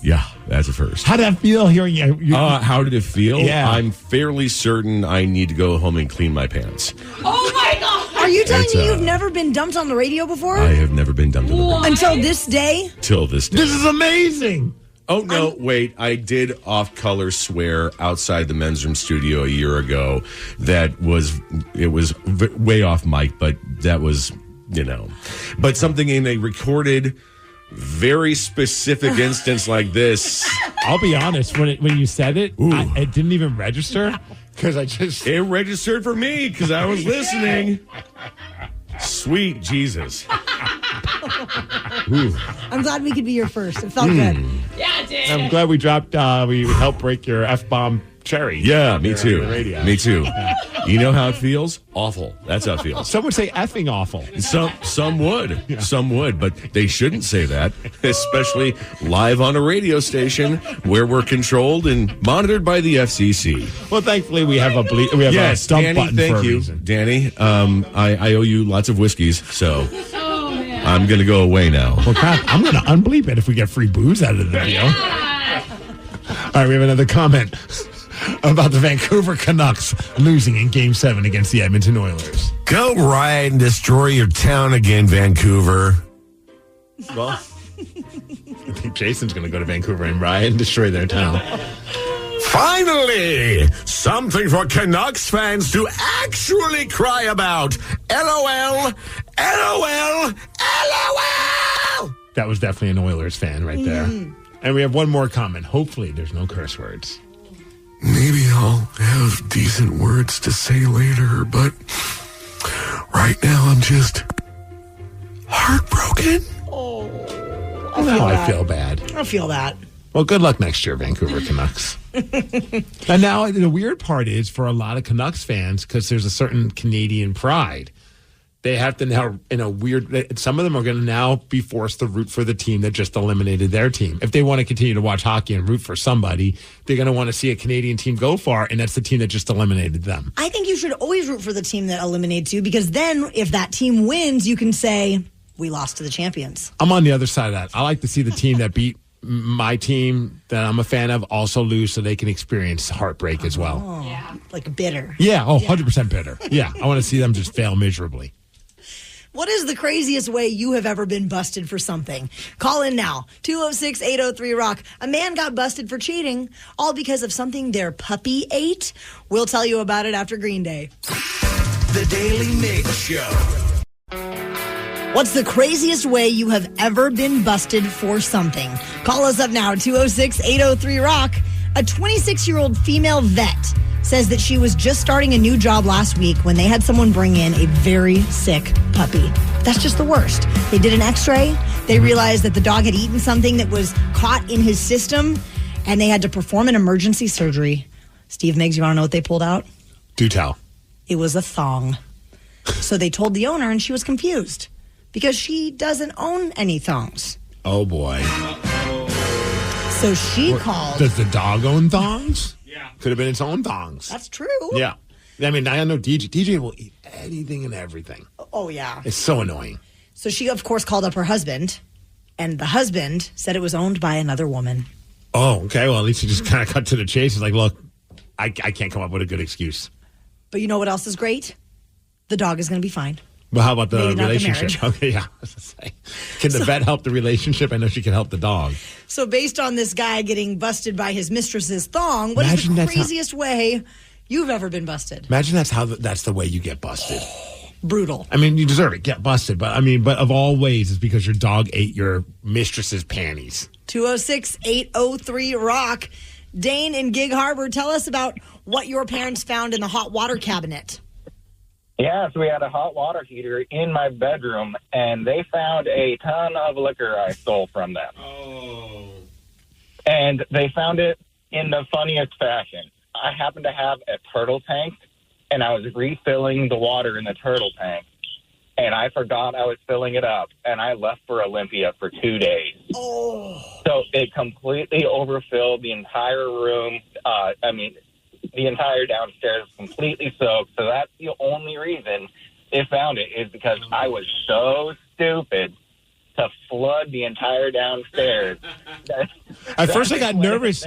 Yeah, that's a first. How did that feel hearing you? How did it feel? Yeah. I'm fairly certain I need to go home and clean my pants. Oh my God! Are you telling me you've never been dumped on the radio before? I have never been dumped on the radio. Until this day? Till this day. This is amazing. Oh, no, wait. I did off-color swear outside the men's room studio a year ago. It was way off mic, but that was, But something in a recorded, very specific instance like this. I'll be honest, when you said it, it didn't even register because It registered for me because I was listening. Sweet Jesus. I'm glad we could be your first. It felt good. Yeah, it did. I'm glad we dropped, we helped break your F-bomb cherry. Yeah, me there too. on the radio. Me too. You know how it feels? Awful. That's how it feels. Some would say effing awful. Some would. Yeah. Some would, but they shouldn't say that, especially live on a radio station where we're controlled and monitored by the FCC. Well, thankfully we have a yes, dump Danny, button thank for a you. reason. Danny, I owe you lots of whiskeys, so I'm going to go away now. Well, crap, I'm going to unbleep it if we get free booze out of the video. All right, we have another comment about the Vancouver Canucks losing in Game 7 against the Edmonton Oilers. Go riot and destroy your town again, Vancouver. Well, I think Jason's going to go to Vancouver and riot and destroy their town. Finally, something for Canucks fans to actually cry about. LOL, LOL, LOL. That was definitely an Oilers fan right there. And we have one more comment. Hopefully there's no curse words. Maybe I'll have decent words to say later, but right now I'm just heartbroken. Now I feel bad. I feel that. Well, good luck next year, Vancouver Canucks. And now the weird part is for a lot of Canucks fans, because there's a certain Canadian pride, they have to now, in a weird, some of them are going to now be forced to root for the team that just eliminated their team. If they want to continue to watch hockey and root for somebody, they're going to want to see a Canadian team go far, and that's the team that just eliminated them. I think you should always root for the team that eliminates you, because then if that team wins, you can say, we lost to the champions. I'm on the other side of that. I like to see the team that beat my team that I'm a fan of also lose so they can experience heartbreak as well. Oh, yeah. Like bitter. Yeah, 100% bitter. Yeah, I want to see them just fail miserably. What is the craziest way you have ever been busted for something? Call in now. 206-803-ROCK. A man got busted for cheating, all because of something their puppy ate. We'll tell you about it after Green Day. The Daily Migs Show. What's the craziest way you have ever been busted for something? Call us up now, 206-803-ROCK. A 26-year-old female vet says that she was just starting a new job last week when they had someone bring in a very sick puppy. That's just the worst. They did an x-ray. They realized that the dog had eaten something that was caught in his system, and they had to perform an emergency surgery. Steve, Migs, you want to know what they pulled out? Do tell. It was a thong. So they told the owner, and she was confused because she doesn't own any thongs. Oh, boy. So she called. Does the dog own thongs? Yeah. Could have been its own thongs. That's true. Yeah. I mean, I know DJ. DJ will eat anything and everything. Oh, yeah. It's so annoying. So she, of course, called up her husband, and the husband said it was owned by another woman. Oh, okay. Well, at least he just kind of cut to the chase. He's like, look, I can't come up with a good excuse. But you know what else is great? The dog is going to be fine. Well, how about the Maybe not the relationship? marriage. Okay, yeah. I was gonna say, can the vet help the relationship? I know she can help the dog. So based on this guy getting busted by his mistress's thong, what Imagine is the that's craziest way you've ever been busted? Imagine that's the way you get busted. Brutal. I mean, you deserve it. Get busted. But of all ways, it's because your dog ate your mistress's panties. 206-803-ROCK. Dane in Gig Harbor, tell us about what your parents found in the hot water cabinet. Yeah, so we had a hot water heater in my bedroom, and they found a ton of liquor I stole from them. Oh. And they found it in the funniest fashion. I happened to have a turtle tank, and I was refilling the water in the turtle tank, and I forgot I was filling it up, and I left for Olympia for 2 days. Oh. So it completely overfilled the entire room. The entire downstairs was completely soaked. So that's the only reason they found it, is because I was so stupid to flood the entire downstairs. At first, I got nervous.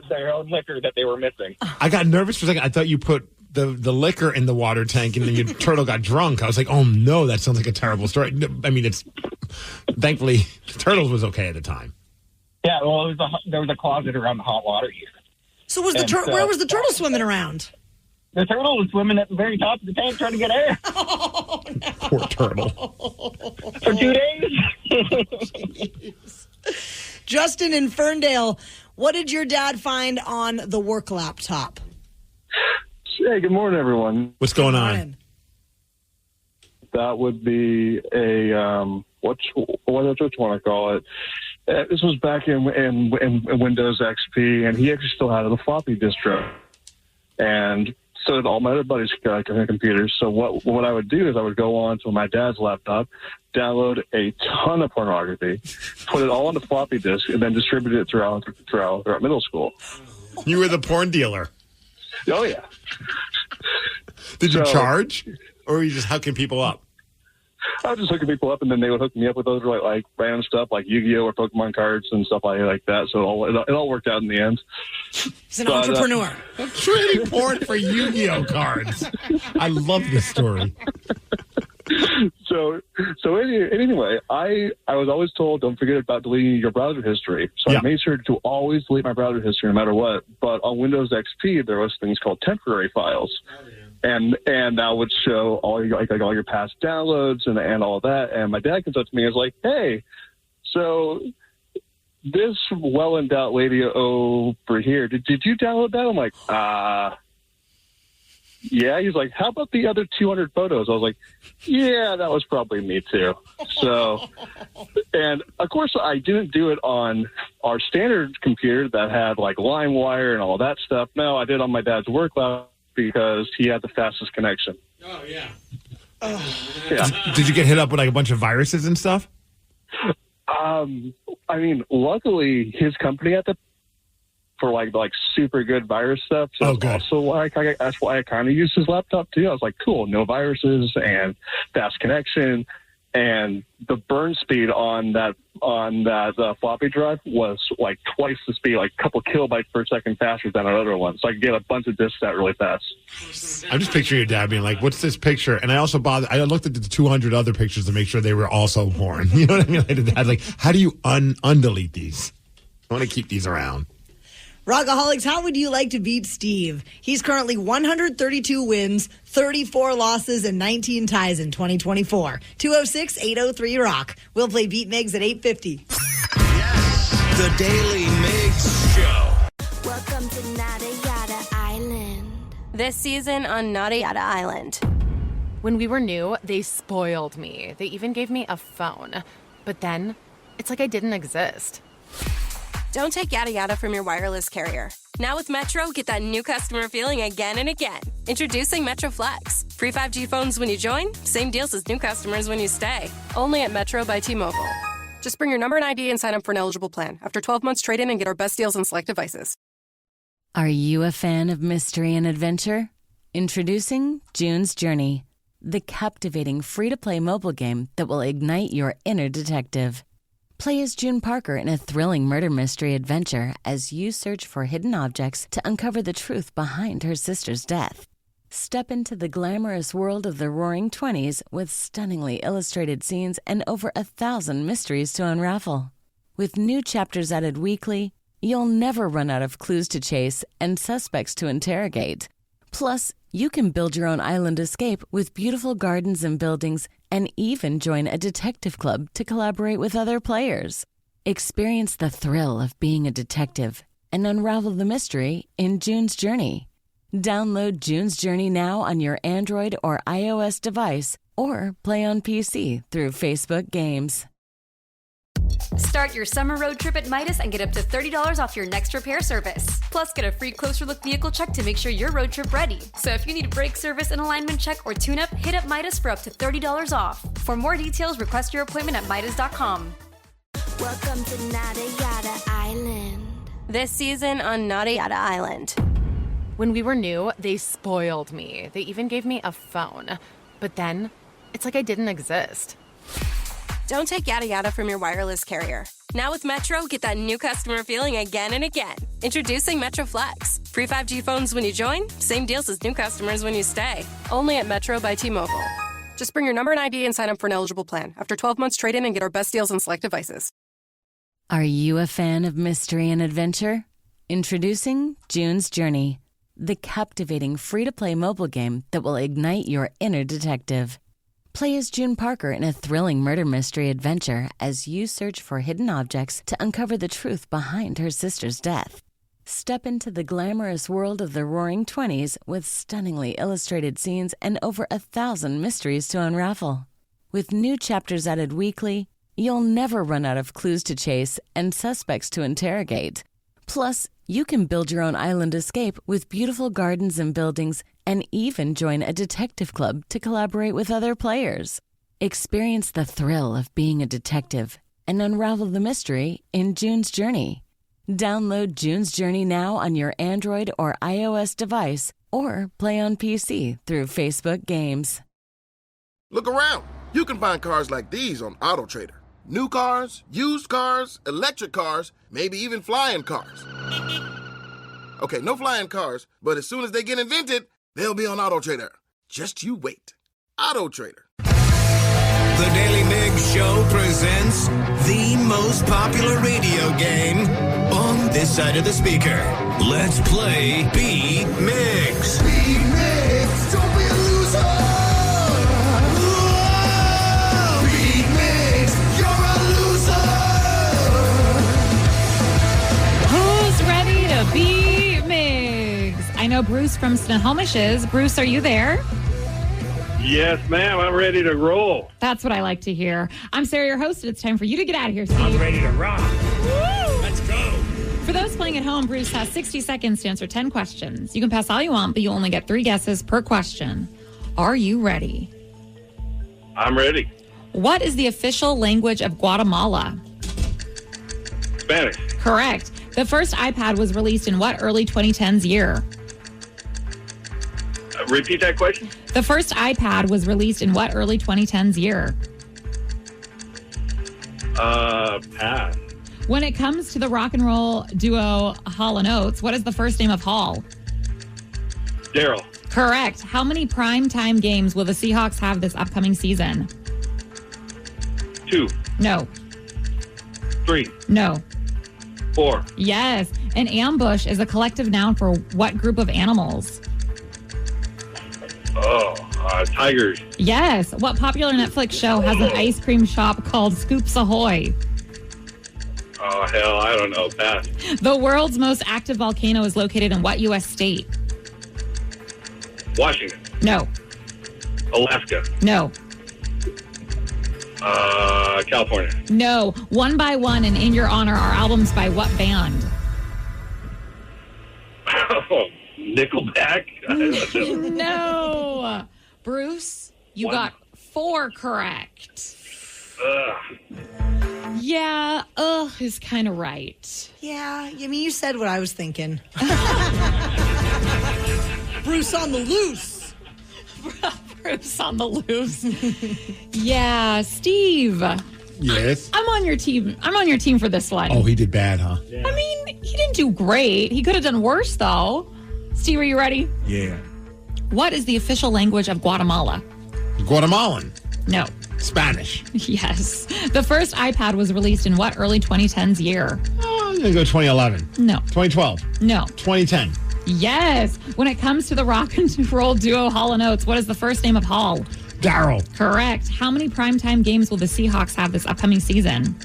Their own liquor that they were missing. I got nervous for a second. I thought you put the liquor in the water tank and then your turtle got drunk. I was like, oh, no, that sounds like a terrible story. I mean, thankfully, Turtles was okay at the time. Yeah, well, there was a closet around the hot water heater. So where was the turtle swimming around? The turtle was swimming at the very top of the tank trying to get air. Oh, no. Poor turtle. For 2 days. Justin in Ferndale, what did your dad find on the work laptop? Hey, good morning, everyone. What's going on? That would be a what you want to call it? This was back in Windows XP, and he actually still had the floppy distro, and so did all my other buddies' computers. So what I would do is I would go on to my dad's laptop, download a ton of pornography, put it all on the floppy disk, and then distribute it throughout middle school. You were the porn dealer. Oh yeah. Did you charge, or were you just hooking people up? I was just hooking people up, and then they would hook me up with those like random stuff like Yu-Gi-Oh! Or Pokemon cards and stuff like that. So it all worked out in the end. He's an entrepreneur. Trading porn for Yu-Gi-Oh! cards. I love this story. So anyway, I was always told, don't forget about deleting your browser history. So I made sure to always delete my browser history no matter what. But on Windows XP, there was things called temporary files. And that would show all your past downloads and all of that. And my dad comes up to me and is like, hey, so this well-endowed lady over here, did you download that? I'm like, yeah. He's like, how about the other 200 photos? I was like, yeah, that was probably me too. So, and of course I didn't do it on our standard computer that had like LimeWire and all that stuff. No, I did on my dad's work laptop, because he had the fastest connection. Oh, yeah. Yeah. Did you get hit up with like a bunch of viruses and stuff? I mean, luckily his company had for like super good virus stuff. So that's why I kind of used his laptop too. I was like, cool, no viruses and fast connection. and the burn speed on that floppy drive was like twice the speed, like a couple kilobytes per second faster than another one. So I could get a bunch of discs out really fast. I'm just picturing your dad being like, "What's this picture?" And I also I looked at the 200 other pictures to make sure they were also porn. You know what I mean? Like, the dad, like, how do you undelete these? I want to keep these around. Rockaholics, how would you like to beat Steve? He's currently 132 wins, 34 losses, and 19 ties in 2024. 206-803-ROCK. We'll play Beat Migs at 8:50. The Daly Migs Show. Welcome to Nada Yada Island. This season on Nada Yada Island. When we were new, they spoiled me. They even gave me a phone. But then, it's like I didn't exist. Don't take yada yada from your wireless carrier. Now with Metro, get that new customer feeling again and again. Introducing Metro Flex. Free 5G phones when you join, same deals as new customers when you stay. Only at Metro by T-Mobile. Just bring your number and ID and sign up for an eligible plan. After 12 months, trade in and get our best deals on select devices. Are you a fan of mystery and adventure? Introducing June's Journey, the captivating free-to-play mobile game that will ignite your inner detective. Play as June Parker in a thrilling murder mystery adventure as you search for hidden objects to uncover the truth behind her sister's death. Step into the glamorous world of the Roaring '20s with stunningly illustrated scenes and over 1,000 mysteries to unravel. With new chapters added weekly, you'll never run out of clues to chase and suspects to interrogate. Plus, you can build your own island escape with beautiful gardens and buildings and even join a detective club to collaborate with other players. Experience the thrill of being a detective and unravel the mystery in June's Journey. Download June's Journey now on your Android or iOS device or play on PC through Facebook Games. Start your summer road trip at Midas and get up to $30 off your next repair service. Plus, get a free closer look vehicle check to make sure you're road trip ready. So if you need a brake service, an alignment check, or tune-up, hit up Midas for up to $30 off. For more details, request your appointment at Midas.com. Welcome to Nada Yada Island. This season on Nada Yada Island. When we were new, they spoiled me. They even gave me a phone. But then, it's like I didn't exist. Don't take yada yada from your wireless carrier. Now with Metro, get that new customer feeling again and again. Introducing Metro Flex. Free 5G phones when you join, same deals as new customers when you stay. Only at Metro by T-Mobile. Just bring your number and ID and sign up for an eligible plan. After 12 months, trade in and get our best deals on select devices. Are you a fan of mystery and adventure? Introducing June's Journey, the captivating free-to-play mobile game that will ignite your inner detective. Play as June Parker in a thrilling murder mystery adventure as you search for hidden objects to uncover the truth behind her sister's death. Step into the glamorous world of the Roaring '20s with stunningly illustrated scenes and over 1,000 mysteries to unravel. With new chapters added weekly, you'll never run out of clues to chase and suspects to interrogate. Plus, you can build your own island escape with beautiful gardens and buildings and even join a detective club to collaborate with other players. Experience the thrill of being a detective and unravel the mystery in June's Journey. Download June's Journey now on your Android or iOS device or play on PC through Facebook Games. Look around. You can find cars like these on AutoTrader. New cars, used cars, electric cars, maybe even flying cars. Okay, no flying cars, but as soon as they get invented, they'll be on AutoTrader. Just you wait. AutoTrader. The Daly Migs Show presents the most popular radio game on this side of the speaker. Let's play Beat Migs. Beat Migs, don't be a loser. Whoa! Beat Migs, you're a loser. Who's ready to beat Migs? I know Bruce from Snohomish is. Bruce, are you there? Yes, ma'am. I'm ready to roll. That's what I like to hear. I'm Sarah, your host, and it's time for you to get out of here, Steve. I'm ready to rock. Woo! Let's go. For those playing at home, Bruce has 60 seconds to answer 10 questions. You can pass all you want, but you only get 3 guesses per question. Are you ready? I'm ready. What is the official language of Guatemala? Spanish. Correct. The first iPad was released in what early 2010s year? Repeat that question. The first iPad was released in what early 2010s year? Pass. When it comes to the rock and roll duo Hall & Oates, what is the first name of Hall? Daryl. Correct. How many primetime games will the Seahawks have this upcoming season? 2. No. 3. No. 4. Yes. An ambush is a collective noun for what group of animals? Tigers. Yes. What popular Netflix show has an ice cream shop called Scoops Ahoy? Oh, hell, I don't know. Pass. The world's most active volcano is located in what U.S. state? Washington. No. Alaska. No. California. No. One by One and In Your Honor are albums by what band? Nickelback. I don't know. No. Bruce, you got 4 correct. Yeah, is kind of right. Yeah, I mean, you said what I was thinking. Bruce on the loose. Bruce on the loose. Yeah, Steve. Yes. I'm on your team. I'm on your team for this one. Oh, he did bad, huh? I mean, he didn't do great. He could have done worse, though. Steve, are you ready? Yeah. What is the official language of Guatemala? Guatemalan. No. Spanish. Yes. The first iPad was released in what early 2010s year? Oh, I'm going to go 2011. No. 2012. No. 2010. Yes. When it comes to the rock and roll duo Hall & Oates, what is the first name of Hall? Daryl. Correct. How many primetime games will the Seahawks have this upcoming season?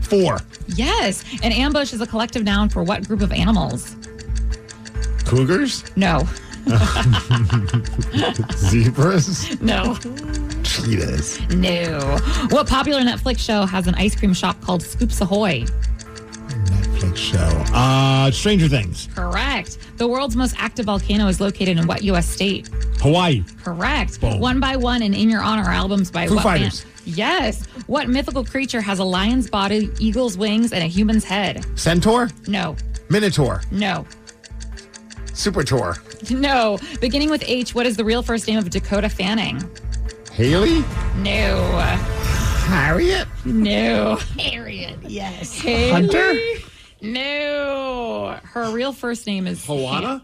4. Yes. An ambush is a collective noun for what group of animals? Cougars? No. Zebras? No. Cheetahs? No. What popular Netflix show has an ice cream shop called Scoops Ahoy? Netflix show. Stranger Things. Correct. The world's most active volcano is located in what U.S. state? Hawaii. Correct. Boom. One by One and In Your Honor are albums by Foo what Fighters. band? Yes. What mythical creature has a lion's body, eagle's wings, and a human's head? Centaur? No. Minotaur. No. Super Tour. No. Beginning with H, what is the real first name of Dakota Fanning? Haley? No. Harriet? No. Harriet, yes. Haley? Hunter? No. Her real first name is Hoana?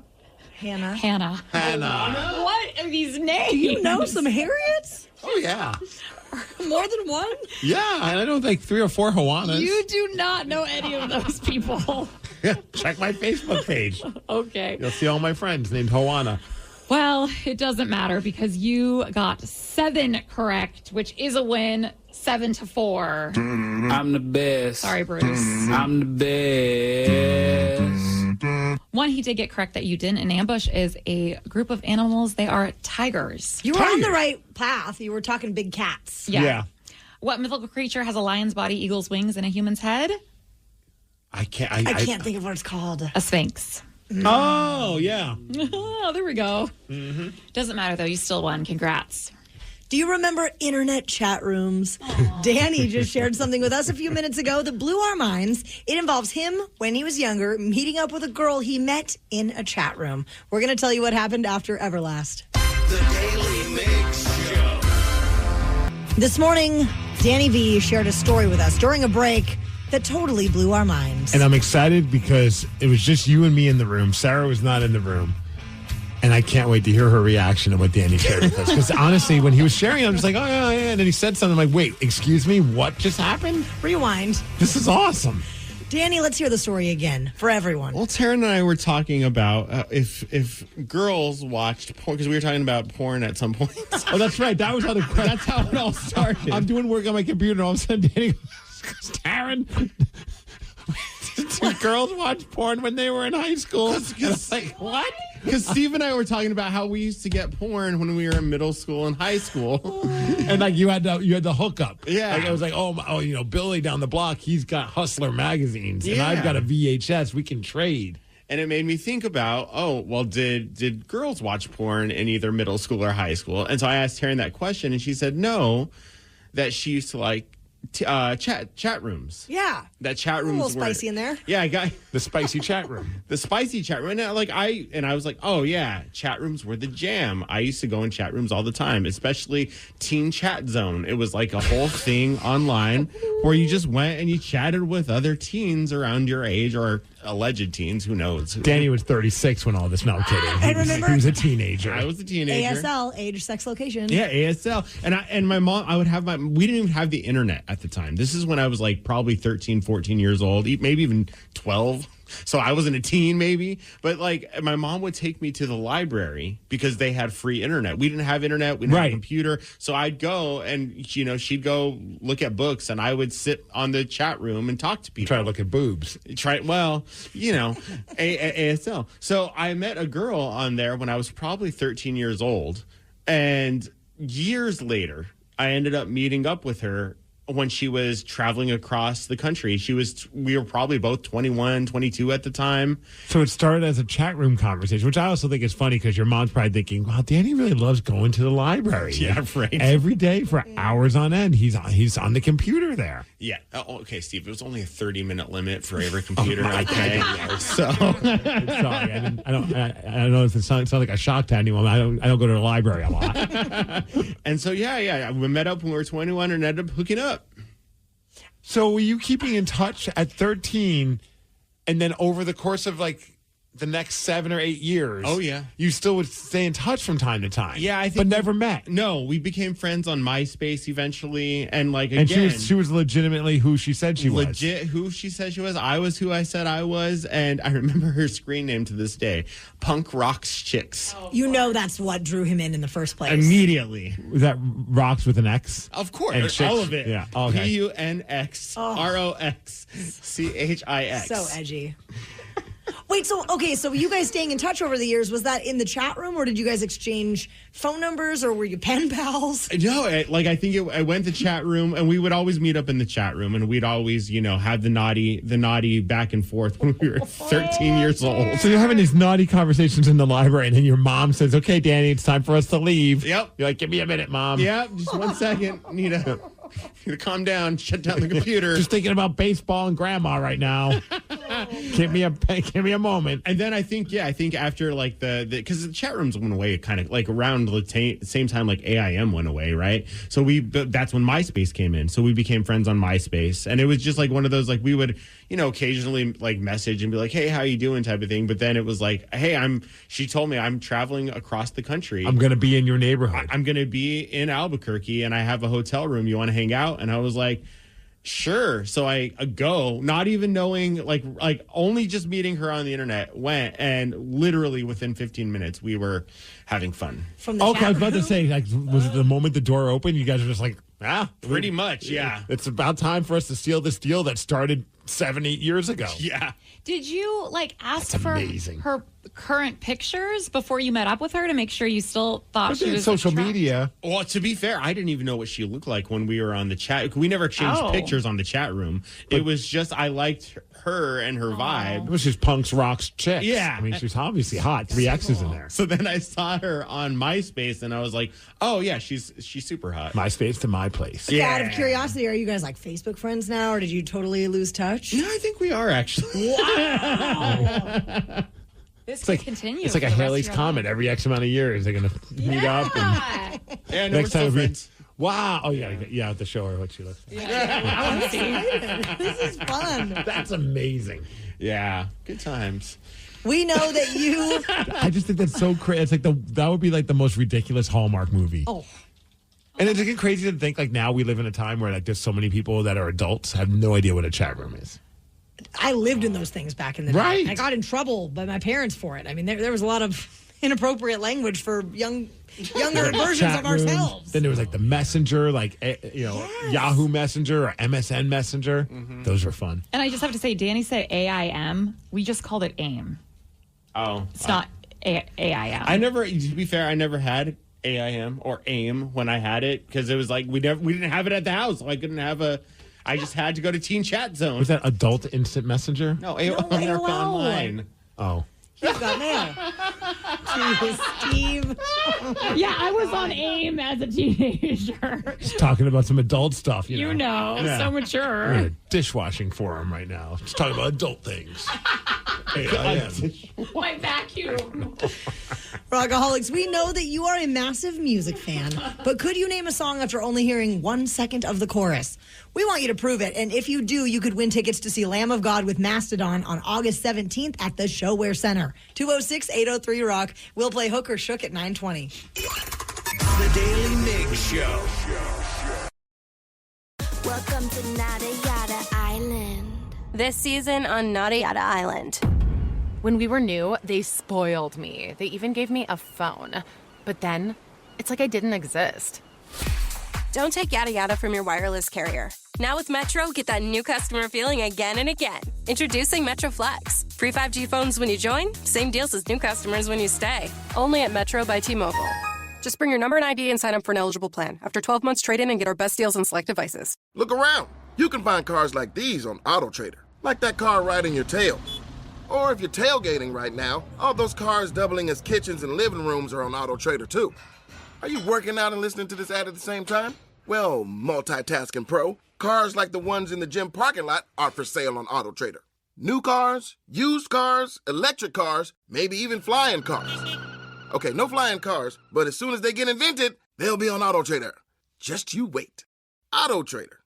Hannah. Hannah. Hannah. What are these names? Do you know some Harriets? Oh, yeah. More than one? Yeah, and I know like 3 or 4 Hoanas. You do not know any of those people. Check my Facebook page. Okay. You'll see all my friends named Hoana. Well, it doesn't matter because you got 7 correct, which is a win, 7-4. I'm the best. Sorry, Bruce. I'm the best. One he did get correct that you didn't. An ambush is a group of animals. They are tigers. You were on the right path. You were talking big cats. Yeah. What mythical creature has a lion's body, eagle's wings, and a human's head? I can't. I can't think of what it's called. A sphinx. Oh, yeah. Oh, there we go. Mm-hmm. Doesn't matter, though. You still won. Congrats. Do you remember internet chat rooms? Danny just shared something with us a few minutes ago that blew our minds. It involves him, when he was younger, meeting up with a girl he met in a chat room. We're going to tell you what happened after Everlast. The Daily Migs Show. This morning, Danny V shared a story with us during a break that totally blew our minds. And I'm excited because it was just you and me in the room. Sarah was not in the room. And I can't wait to hear her reaction to what Danny shared with us. Because honestly, when he was sharing, I'm just like, oh, yeah, yeah. And then he said something like, wait, excuse me, what just happened? Rewind. This is awesome. Danny, let's hear the story again for everyone. Well, Taryn and I were talking about if girls watched porn, because we were talking about porn at some point. Oh, that's right. That was how that's how it all started. I'm doing work on my computer, and all of a sudden, Danny goes, Taryn, do girls watch porn when they were in high school? And I was like, what? Because Steve and I were talking about how we used to get porn when we were in middle school and high school. And like you had the hookup. Yeah. Like it was like, oh, you know, Billy down the block, he's got Hustler magazines, and Yeah. I've got a VHS. We can trade. And it made me think about, oh, well, did girls watch porn in either middle school or high school? And so I asked Taryn that question, and she said no, that she used to like chat rooms. Yeah. That chat A rooms little were spicy in there. Yeah, I got the spicy chat room. The spicy chat room. And I was like, oh yeah, chat rooms were the jam. I used to go in chat rooms all the time, especially Teen Chat Zone. It was like a whole thing online where you just went and you chatted with other teens around your age or alleged teens. Who knows? Danny was 36 when all this. No, I'm kidding. He was a teenager. I was a teenager. ASL, age, sex, location. Yeah, ASL. And my mom, we didn't even have the internet at the time. This is when I was like probably 13, 14 years old, maybe even 12. So I wasn't a teen maybe, but like my mom would take me to the library because they had free internet. We didn't have internet. We didn't have a computer. So I'd go and, she'd go look at books and I would sit on the chat room and talk to people. Try to look at boobs. ASL. So I met a girl on there when I was probably 13 years old. And years later, I ended up meeting up with her when she was traveling across the country. We were probably both 21, 22 at the time. So it started as a chat room conversation, which I also think is funny because your mom's probably thinking, wow, Danny really loves going to the library. Yeah, right. Every day for hours on end. He's on the computer there. Yeah. Oh, okay, Steve. It was only a 30-minute limit for every computer. Okay. So sorry, I don't know if it sounds like a shock to anyone. I don't go to the library a lot. And so yeah, we met up when we were 21 and ended up hooking up. So were you keeping in touch at 13, and then over the course of like the next 7 or 8 years? Oh yeah, you still would stay in touch from time to time. Yeah, I think, but never met. No, we became friends on MySpace eventually, and she was legitimately who she said she was. Legit who she said she was. I was who I said I was, and I remember her screen name to this day: Punk Rocks Chicks. That's what drew him in the first place. Immediately. Was that rocks with an X? Of course, and chicks? all of it. Yeah. Okay. PUNXROXCHIX. So edgy. Wait, so you guys staying in touch over the years, was that in the chat room, or did you guys exchange phone numbers, or were you pen pals? No, I think I went to chat room, and we would always meet up in the chat room, and we'd always, have the naughty back and forth when we were 13 years old. So you're having these naughty conversations in the library, and then your mom says, okay, Danny, it's time for us to leave. Yep. You're like, give me a minute, Mom. Yep, just 1 second. Need to calm down, shut down the computer. Just thinking about baseball and grandma right now. Give me a moment. And then I think after like because the chat rooms went away kind of like around the same time like AIM went away, right? So that's when MySpace came in. So we became friends on MySpace, and it was just like one of those like we would occasionally like message and be like, hey, how you doing type of thing. But then it was like, hey, she told me I'm traveling across the country. I'm going to be in your neighborhood. I'm going to be in Albuquerque, and I have a hotel room. You want to hang out? And I was like, sure. So I go, not even knowing, like only just meeting her on the internet, went, and literally within 15 minutes we were having fun. From the I was about to say, like, was it the moment the door opened, you guys were just like, pretty much, yeah. It's about time for us to seal this deal that started 7-8 years ago. Yeah. Did you ask That's for amazing. her current pictures before you met up with her to make sure you still thought she was social attractive? media? Well, to be fair, I didn't even know what she looked like when we were on the chat. We never exchanged pictures on the chat room. It was just I liked her and her vibe. It was just punks, rocks, chicks. Yeah. I mean, she's obviously hot. 3 X's in there. So then I saw her on MySpace, and I was like, oh yeah, she's super hot. MySpace to my place. Yeah. Out of curiosity, are you guys like Facebook friends now, or did you totally lose touch? No, I think we are actually. Wow. This could continue. It's like a Haley's Comet. Every X amount of years, they're going to meet up. And yeah, no, next time, friends. Wow. Oh, yeah. You have to show her what she looks like. I want to see. This is fun. That's amazing. Yeah. Good times. We know that you. I just think that's so crazy. It's like that would be like the most ridiculous Hallmark movie. Oh. And it's like crazy to think like now we live in a time where like there's so many people that are adults have no idea what a chat room is. I lived in those things back in the day. Right. I got in trouble by my parents for it. I mean, there was a lot of inappropriate language for younger versions of ourselves. Then there was like the Messenger, Yahoo Messenger or MSN Messenger. Mm-hmm. Those were fun. And I just have to say, Danny said AIM. We just called it AIM. Oh. It's not AIM. To be fair, I never had AIM or AIM when I had it because it was like we didn't have it at the house. So I couldn't have I just had to go to Teen Chat Zone. Was that Adult Instant Messenger? No, AOL Online. Oh. You've got mail. Jeez, Steve. Yeah, I was on AIM as a teenager. Just talking about some adult stuff, You know, so mature. We're in a dishwashing forum right now. Just talking about adult things. Why vacuum? Rockaholics, we know that you are a massive music fan, but could you name a song after only hearing 1 second of the chorus? We want you to prove it, and if you do, you could win tickets to see Lamb of God with Mastodon on August 17th at the Showware Center. 206-803-ROCK. We'll play Hook or Shook at 9:20. The Daily Migs Show. Welcome to Nada Yada Island. This season on Nada Yada Island. When we were new, they spoiled me. They even gave me a phone. But then, it's like I didn't exist. Don't take yada yada from your wireless carrier. Now with Metro, get that new customer feeling again and again. Introducing Metro Flex. Free 5G phones when you join, same deals as new customers when you stay. Only at Metro by T-Mobile. Just bring your number and ID and sign up for an eligible plan. After 12 months, trade in and get our best deals on select devices. Look around. You can find cars like these on AutoTrader. Like that car riding your tail. Or if you're tailgating right now, all those cars doubling as kitchens and living rooms are on AutoTrader too. Are you working out and listening to this ad at the same time? Well, multitasking pro, cars like the ones in the gym parking lot are for sale on AutoTrader. New cars, used cars, electric cars, maybe even flying cars. Okay, no flying cars, but as soon as they get invented, they'll be on AutoTrader. Just you wait. AutoTrader.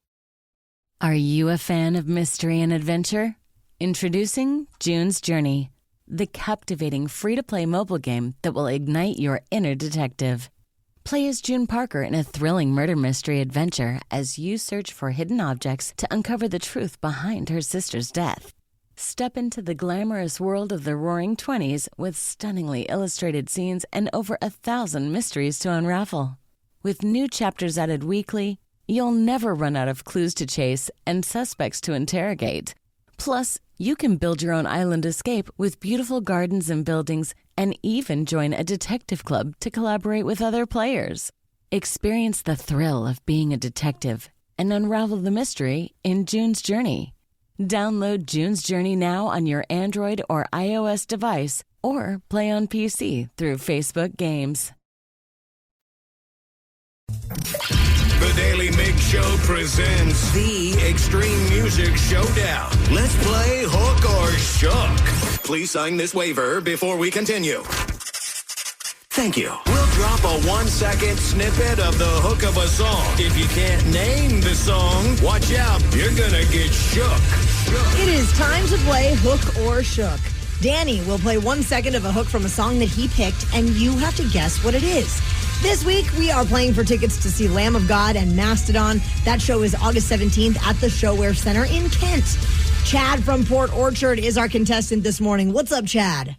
Are you a fan of mystery and adventure? Introducing June's Journey, the captivating free-to-play mobile game that will ignite your inner detective. Play as June Parker in a thrilling murder mystery adventure as you search for hidden objects to uncover the truth behind her sister's death. Step into the glamorous world of the Roaring '20s with stunningly illustrated scenes and over 1,000 mysteries to unravel. With new chapters added weekly, you'll never run out of clues to chase and suspects to interrogate. Plus, you can build your own island escape with beautiful gardens and buildings and even join a detective club to collaborate with other players. Experience the thrill of being a detective and unravel the mystery in June's Journey. Download June's Journey now on your Android or iOS device or play on PC through Facebook Games. The Daily Migs Show presents the Extreme Music Showdown. Let's play Hook or Shook. Please sign this waiver before we continue. Thank you. We'll drop a 1-second snippet of the hook of a song. If you can't name the song, watch out. You're gonna get shook. It is time to play Hook or Shook. Danny will play 1 second of a hook from a song that he picked, and you have to guess what it is. This week, we are playing for tickets to see Lamb of God and Mastodon. That show is August 17th at the Showware Center in Kent. Chad from Port Orchard is our contestant this morning. What's up, Chad?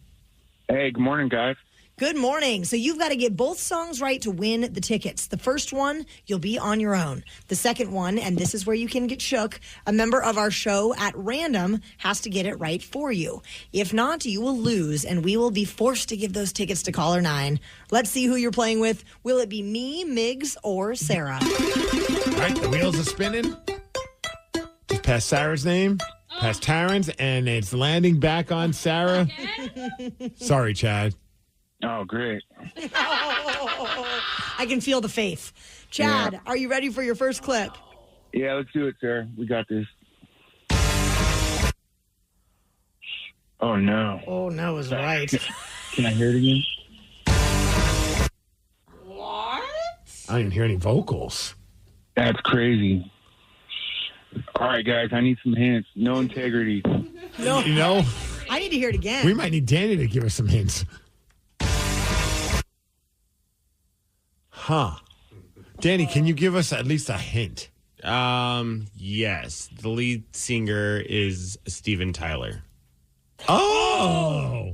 Hey, good morning, guys. Good morning. So you've got to get both songs right to win the tickets. The first one, you'll be on your own. The second one, and this is where you can get shook, a member of our show at random has to get it right for you. If not, you will lose, and we will be forced to give those tickets to caller 9. Let's see who you're playing with. Will it be me, Migs, or Sarah? All right, the wheels are spinning. Just past Sarah's name, past Taryn's, and it's landing back on Sarah. Sorry, Chad. Oh, great. I can feel the faith. Chad, Are you ready for your first clip? Yeah, let's do it, sir. We got this. Oh, no. Oh, no is right. Can I hear it again? What? I didn't hear any vocals. That's crazy. All right, guys, I need some hints. No integrity. No. You know, I need to hear it again. we might need Danny to give us some hints. Huh. Danny, can you give us at least a hint? Yes. The lead singer is Steven Tyler. Oh!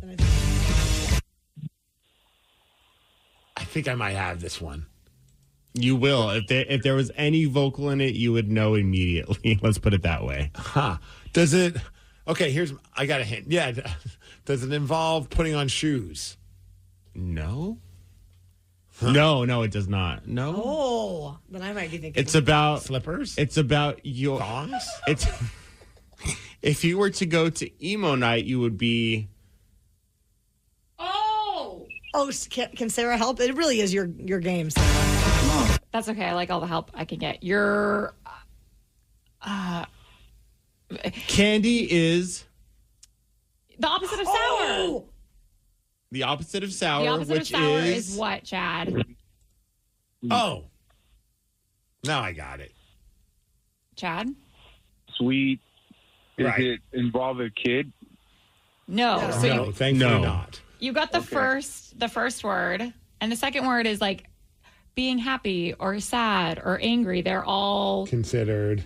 I think I might have this one. You will. If there was any vocal in it, you would know immediately. Let's put it that way. Huh. Does it... Okay, I got a hint. Yeah. Does it involve putting on shoes? No. Huh. No, it does not. No. Oh, then I might be thinking. It's about slippers. It's about your thongs. If you were to go to emo night, you would be Oh, can Sarah help? It really is your game, Sarah. That's okay. I like all the help I can get. Your Candy is the opposite of sour. the opposite of sour, The opposite of which sour is what, Chad? Oh. Now I got it. Chad? Sweet. Does Right. it involve a kid? No. So No, thankfully not. you got the first word, and the second word is like being happy or sad or angry. They're all Considered.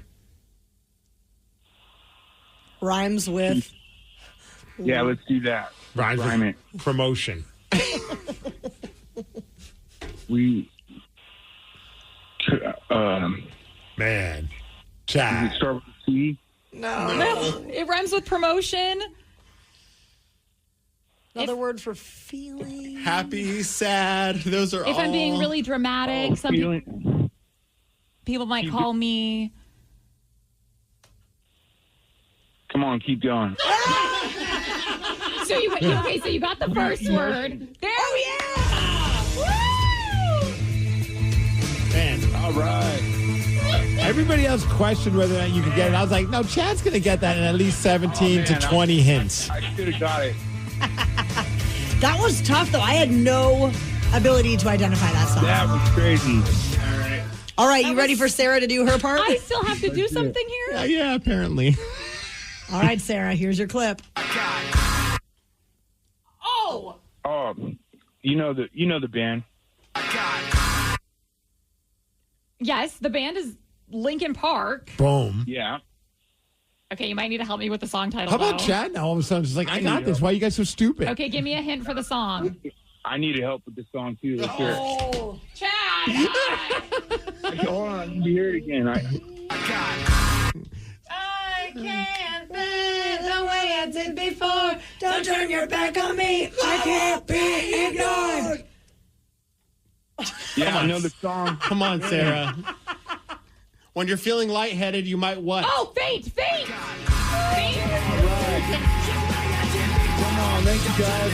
Rhymes with. Yeah, let's do that. Rhymes with Rhyme it. promotion. We. Man. Does it Chad. start with a C? No. It rhymes with promotion. Another word for feeling. happy, sad. Those are If all. I'm being really dramatic, some Feeling. people might call me. Come on, keep going. So you got the first word. There we Man. All right. Everybody else questioned whether or not you could get it. I was like, no, Chad's going to get that in at least 17 to 20 hints. I should have got it. That was tough, though. I had no ability to identify that song. That was crazy. All right, you ready for Sarah to do her part? I still have to do something here. Yeah, apparently. All right, Sarah, here's your clip. Oh. Oh, you know the band. Yes, the band is Linkin Park. Boom. Yeah. Okay, you might need to help me with the song title. How about though. Chad now all of a sudden? Just like, I got this. Why are you guys so stupid? Okay, give me a hint for the song. I need help with this song too. Let's hear it. Oh, Chad! Hold on, I need to hear it again. I can't be the way I did before. Don't turn your back on me. I can't be ignored. Yeah, I know the song. Come on, Sarah. When you're feeling lightheaded, you might what? Oh, faint! Come on, thank you guys.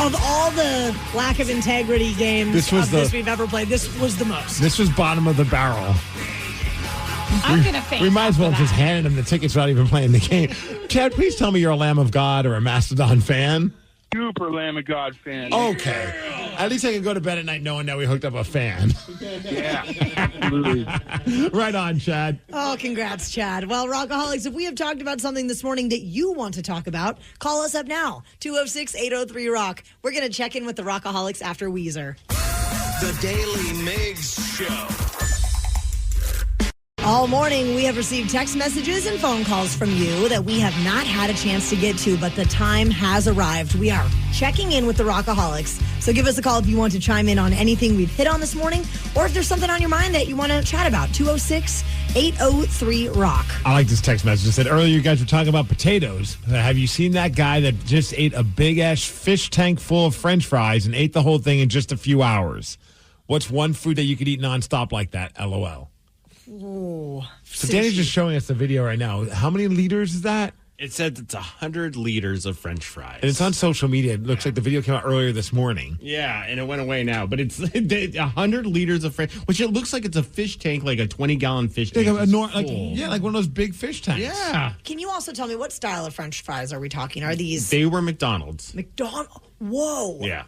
Of all the lack of integrity games This was this we've ever played, this was the most. This was bottom of the barrel. I'm gonna faint. We might as well after have just that. handed him the tickets without even playing the game. Chad, please tell me you're a Lamb of God or a Mastodon fan. Super Lamb of God fan. Okay. At least I can go to bed at night knowing that we hooked up a fan. Yeah, absolutely. Right on, Chad. Oh, congrats, Chad. Well, Rockaholics, if we have talked about something this morning that you want to talk about, call us up now. 206-803-ROCK. We're going to check in with the Rockaholics after Weezer. The Daly Migs Show. All morning, we have received text messages and phone calls from you that we have not had a chance to get to, but the time has arrived. We are checking in with the Rockaholics. So give us a call if you want to chime in on anything we've hit on this morning, or if there's something on your mind that you want to chat about. 206-803-ROCK. I like this text message. It said, earlier you guys were talking about potatoes. Have you seen that guy that just ate a big-ass fish tank full of French fries and ate the whole thing in just a few hours? What's one food that you could eat nonstop like that? LOL. Ooh, so Danny's just showing us the video right now. How many liters is that? It says it's 100 liters of French fries. And it's on social media. It looks like the video came out earlier this morning. Yeah, and it went away now. But it's 100 liters of French, which it looks like it's a fish tank, like a 20-gallon fish tank. Like like one of those big fish tanks. Yeah. Can you also tell me what style of French fries are we talking? Are these They were McDonald's. Whoa. Yeah.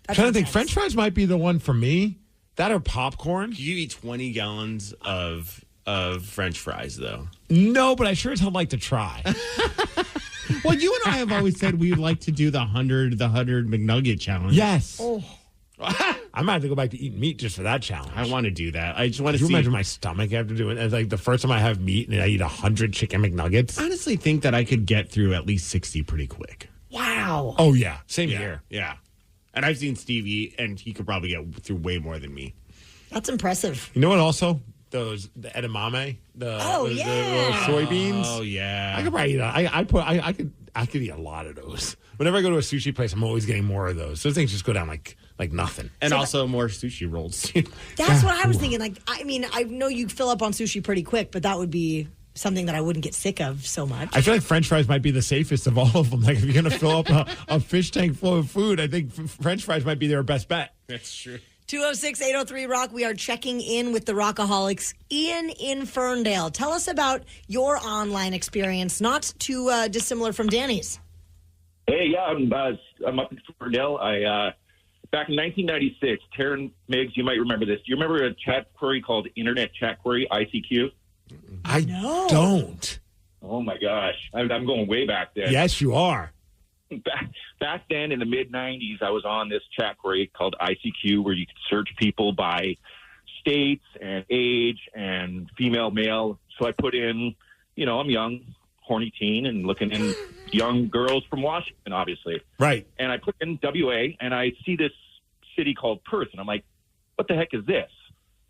I'm trying to think. French fries might be the one for me. That or popcorn. You eat 20 gallons of French fries, though. No, but I sure as hell like to try. Well, you and I have always said we'd like to do the 100 McNugget challenge. Yes. Oh. I might have to go back to eating meat just for that challenge. I want to do that. I just want to see. See. Imagine my stomach after doing it. It's like the first time I have meat and I eat 100 chicken McNuggets. I honestly think that I could get through at least 60 pretty quick. Wow. Oh, yeah. Same here. Yeah. And I've seen Steve eat, and he could probably get through way more than me. That's impressive. You know what also? The edamame, the soybeans. Oh yeah, I could probably eat. I could eat a lot of those. Whenever I go to a sushi place, I'm always getting more of those. Those things just go down like nothing. And also more sushi rolls. That's what I was thinking. Like, I mean, I know you fill up on sushi pretty quick, but that would be something that I wouldn't get sick of so much. I feel like French fries might be the safest of all of them. Like if you're going to fill up a fish tank full of food, I think French fries might be their best bet. That's true. 206-803-ROCK. We are checking in with the Rockaholics. Ian in Ferndale. Tell us about your online experience, not too dissimilar from Danny's. Hey, yeah, I'm up in Ferndale. Back in 1996, Taryn Migs, you might remember this. Do you remember a chat query called Internet Chat Query, ICQ? I don't. Oh, my gosh. I'm going way back then. Yes, you are. Back then in the mid-'90s, I was on this chat query called ICQ where you could search people by states and age and female, male. So I put in, I'm young, horny teen and looking in young girls from Washington, obviously. Right. And I put in WA and I see this city called Perth. And I'm like, what the heck is this?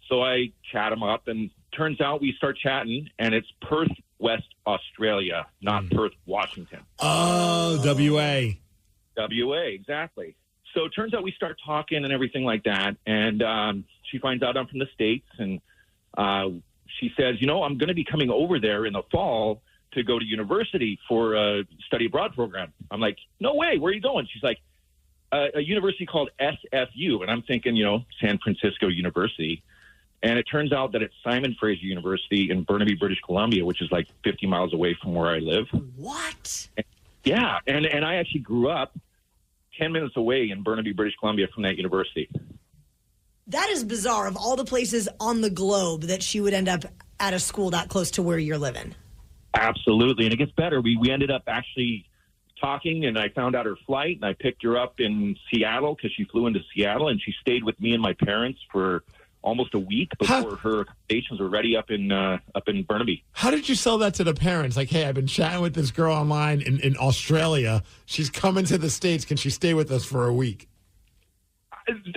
So I chat them up and turns out we start chatting and it's Perth, West Australia, not Perth, Washington. Oh, WA. WA, exactly. So it turns out we start talking and everything like that. And she finds out I'm from the States. And she says, I'm going to be coming over there in the fall to go to university for a study abroad program. I'm like, no way. Where are you going? She's like, a university called SFU. And I'm thinking, San Francisco University. And it turns out that it's Simon Fraser University in Burnaby, British Columbia, which is like 50 miles away from where I live. What? Yeah. And I actually grew up 10 minutes away in Burnaby, British Columbia from that university. That is bizarre. Of all the places on the globe that she would end up at a school that close to where you're living. Absolutely. And it gets better. We ended up actually talking, and I found out her flight, and I picked her up in Seattle because she flew into Seattle, and she stayed with me and my parents for almost a week before her accommodations were ready up in Burnaby. How did you sell that to the parents? Like, hey, I've been chatting with this girl online in Australia. She's coming to the States. Can she stay with us for a week?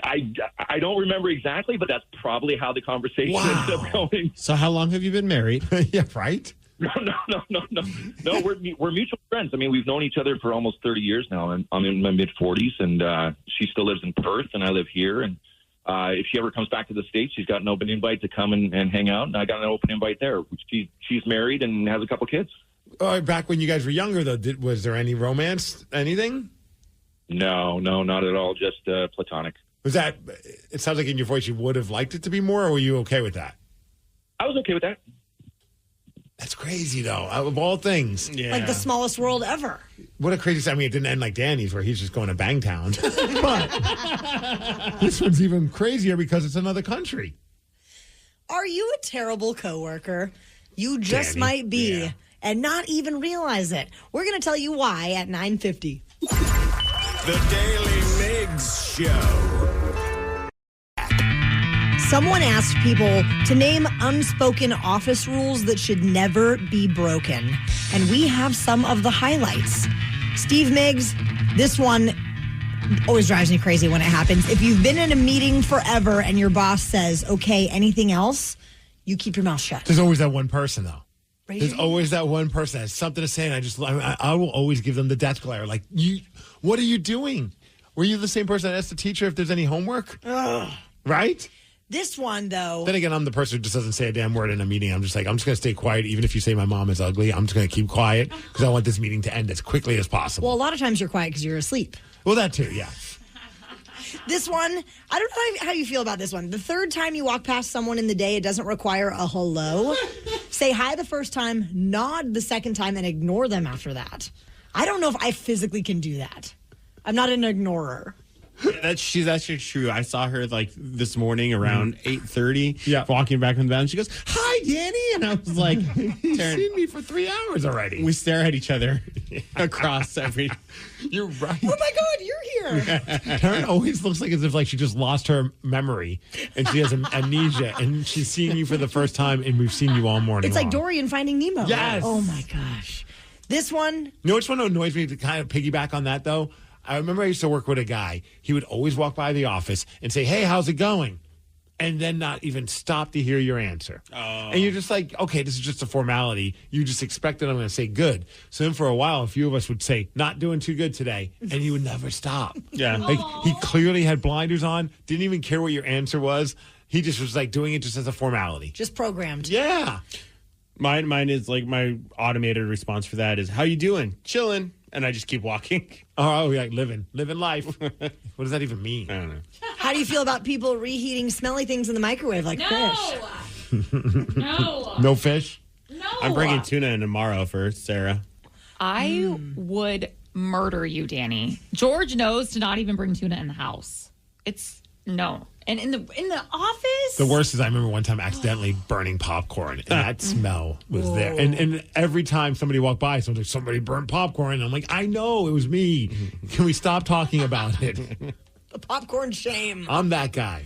I don't remember exactly, but that's probably how the conversation ended up going. So how long have you been married? Yeah, right? No. No, we're mutual friends. I mean, we've known each other for almost 30 years now. And I'm in my mid-40s, and she still lives in Perth, and I live here. And if she ever comes back to the States, she's got an open invite to come and hang out, and I got an open invite there. She's married and has a couple kids. Back when you guys were younger, though, was there any romance, anything? No, not at all. Just platonic. Was that? It sounds like in your voice you would have liked it to be more, or were you okay with that? I was okay with that. That's crazy, though. Of all things, like the smallest world ever. What a crazy! I mean, it didn't end like Danny's, where he's just going to Bangtown. But this one's even crazier because it's another country. Are you a terrible coworker? You just Danny. might be, and not even realize it. We're going to tell you why at 9:50. The Daily Migs Show. Someone asked people to name unspoken office rules that should never be broken. And we have some of the highlights. Steve Migs, this one always drives me crazy when it happens. If you've been in a meeting forever and your boss says, okay, anything else, you keep your mouth shut. There's always that one person, though. Raise There's your always that one person that has something to say, and I will always give them the death glare. Like, what are you doing? Were you the same person that asked the teacher if there's any homework? Ugh. Right? This one, though. Then again, I'm the person who just doesn't say a damn word in a meeting. I'm just going to stay quiet. Even if you say my mom is ugly, I'm just going to keep quiet because I want this meeting to end as quickly as possible. Well, a lot of times you're quiet because you're asleep. Well, that too, yeah. This one, I don't know how you feel about this one. The third time you walk past someone in the day, it doesn't require a hello. Say hi the first time, nod the second time, and ignore them after that. I don't know if I physically can do that. I'm not an ignorer. She's actually true. I saw her like this morning around 8:30. Walking back from the bed. She goes, "Hi, Danny," and I was like, "You've seen me for 3 hours already." We stare at each other across every. You're right. Oh my God, you're here. Taryn always looks like as if she just lost her memory and she has amnesia and she's seeing you for the first time and we've seen you all morning. It's like Dory in Finding Nemo. Yes. Oh my gosh. This one. You know which one annoys me to kind of piggyback on that though? I remember I used to work with a guy. He would always walk by the office and say, "Hey, how's it going?" And then not even stop to hear your answer. Oh. And you're just like, okay, this is just a formality. You just expected I'm going to say good. So then for a while, a few of us would say, "Not doing too good today." And he would never stop. Yeah. Like he clearly had blinders on, didn't even care what your answer was. He just was like doing it just as a formality. Just programmed. Yeah. Mine is like my automated response for that is, how you doing? Chilling. And I just keep walking. Oh, yeah, living life. What does that even mean? I don't know. How do you feel about people reheating smelly things in the microwave like fish? No. No fish? No. I'm bringing tuna in tomorrow for Sarah. I would murder you, Danny. George knows to not even bring tuna in the house. It's no. And in the office? The worst is I remember one time accidentally burning popcorn, and that smell was there. And every time somebody walked by, someone's like, somebody burnt popcorn. And I'm like, I know, it was me. Can we stop talking about it? The popcorn shame. I'm that guy.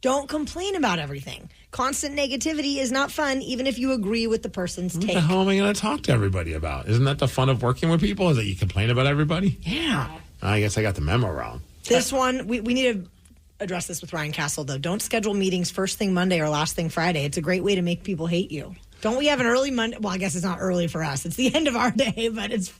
Don't complain about everything. Constant negativity is not fun, even if you agree with the person's What take. the hell am I going to talk to everybody about? Isn't that the fun of working with people? Is that you complain about everybody? Yeah. I guess I got the memo wrong. This one, we need to address this with Ryan Castle, though. Don't schedule meetings first thing Monday or last thing Friday. It's a great way to make people hate you. Don't we have an early Monday? Well, I guess it's not early for us. It's the end of our day, but it's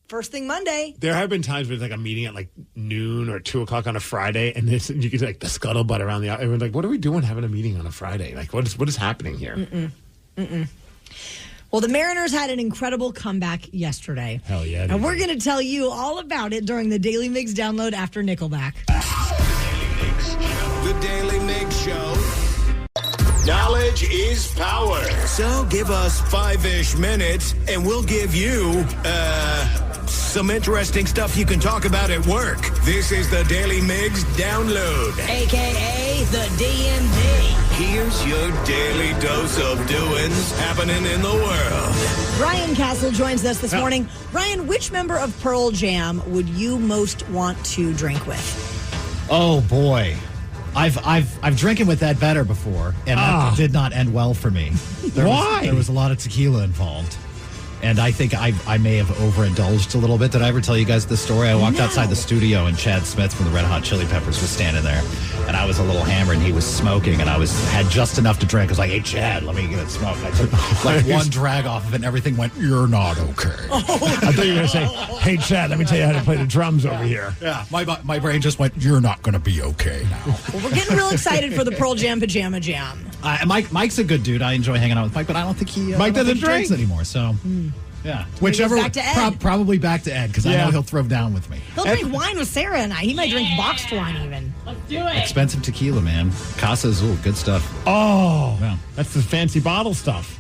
first thing Monday. There have been times where it's like a meeting at like noon or 2 o'clock on a Friday, and you get like the scuttlebutt around the. Everyone's like, "What are we doing having a meeting on a Friday? Like, what is happening here?" Well, the Mariners had an incredible comeback yesterday. Hell yeah! And we're going to tell you all about it during the Daily Migs download after Nickelback. The Daily Migs Show. Knowledge is power. So give us 5-ish minutes, and we'll give you, some interesting stuff you can talk about at work. This is the Daily Migs Download. A.K.A. the DMD. Here's your daily dose of doings happening in the world. Ryan Castle joins us this morning. Ryan, which member of Pearl Jam would you most want to drink with? Oh, boy. I've drinking with Ed Vedder before, and that did not end well for me. Why? There was a lot of tequila involved. And I think I may have overindulged a little bit. Did I ever tell you guys this story? I walked outside the studio, and Chad Smith from the Red Hot Chili Peppers was standing there. And I was a little hammered, and he was smoking, and I had just enough to drink. I was like, hey, Chad, let me get a smoke. I took like one drag off of it, and everything went, you're not okay. I thought you were going to say, hey, Chad, let me tell you how to play the drums over here. Yeah, my brain just went, you're not going to be okay now. Well, we're getting real excited for the Pearl Jam Pajama Jam. Mike's a good dude. I enjoy hanging out with Mike, but I don't think he Mike doesn't drink drinks anymore, so... Yeah, whichever. Back to Ed. Probably back to Ed because I know he'll throw down with me. He'll drink wine with Sarah and I. He might drink boxed wine even. Let's do it. Expensive tequila, man. Casa's good stuff. Oh, yeah. That's the fancy bottle stuff.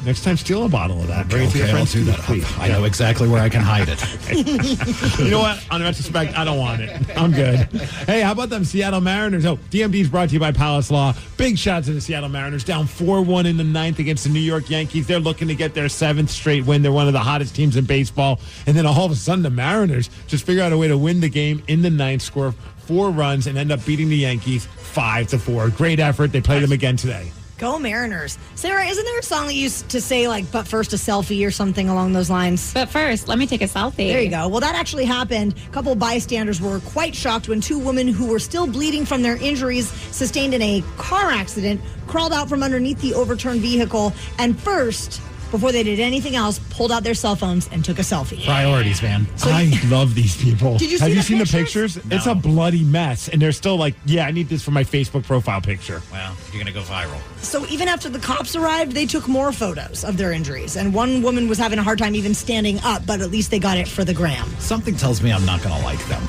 Next time, steal a bottle of that. Bring it to your I'll friends. do that. I know exactly where I can hide it. You know what? On retrospect, I don't want it. I'm good. Hey, how about them Seattle Mariners? Oh, DMD is brought to you by Palace Law. Big shout to the Seattle Mariners. Down 4-1 in the ninth against the New York Yankees. They're looking to get their 7th straight win. They're one of the hottest teams in baseball. And then all of a sudden, the Mariners just figure out a way to win the game in the ninth, score 4 runs, and end up beating the Yankees 5-4. Great effort. They play them again today. Go Mariners. Sarah, isn't there a song that used to say, like, but first a selfie or something along those lines? But first, let me take a selfie. There you go. Well, that actually happened. A couple of bystanders were quite shocked when 2 women who were still bleeding from their injuries sustained in a car accident crawled out from underneath the overturned vehicle and first, before they did anything else, pulled out their cell phones and took a selfie. Priorities, man. I love these people. Did you see Have you the seen pictures? the pictures? It's a bloody mess. And they're still like, yeah, I need this for my Facebook profile picture. Well, you're going to go viral. So even after the cops arrived, they took more photos of their injuries. And one woman was having a hard time even standing up, but at least they got it for the gram. Something tells me I'm not going to like them.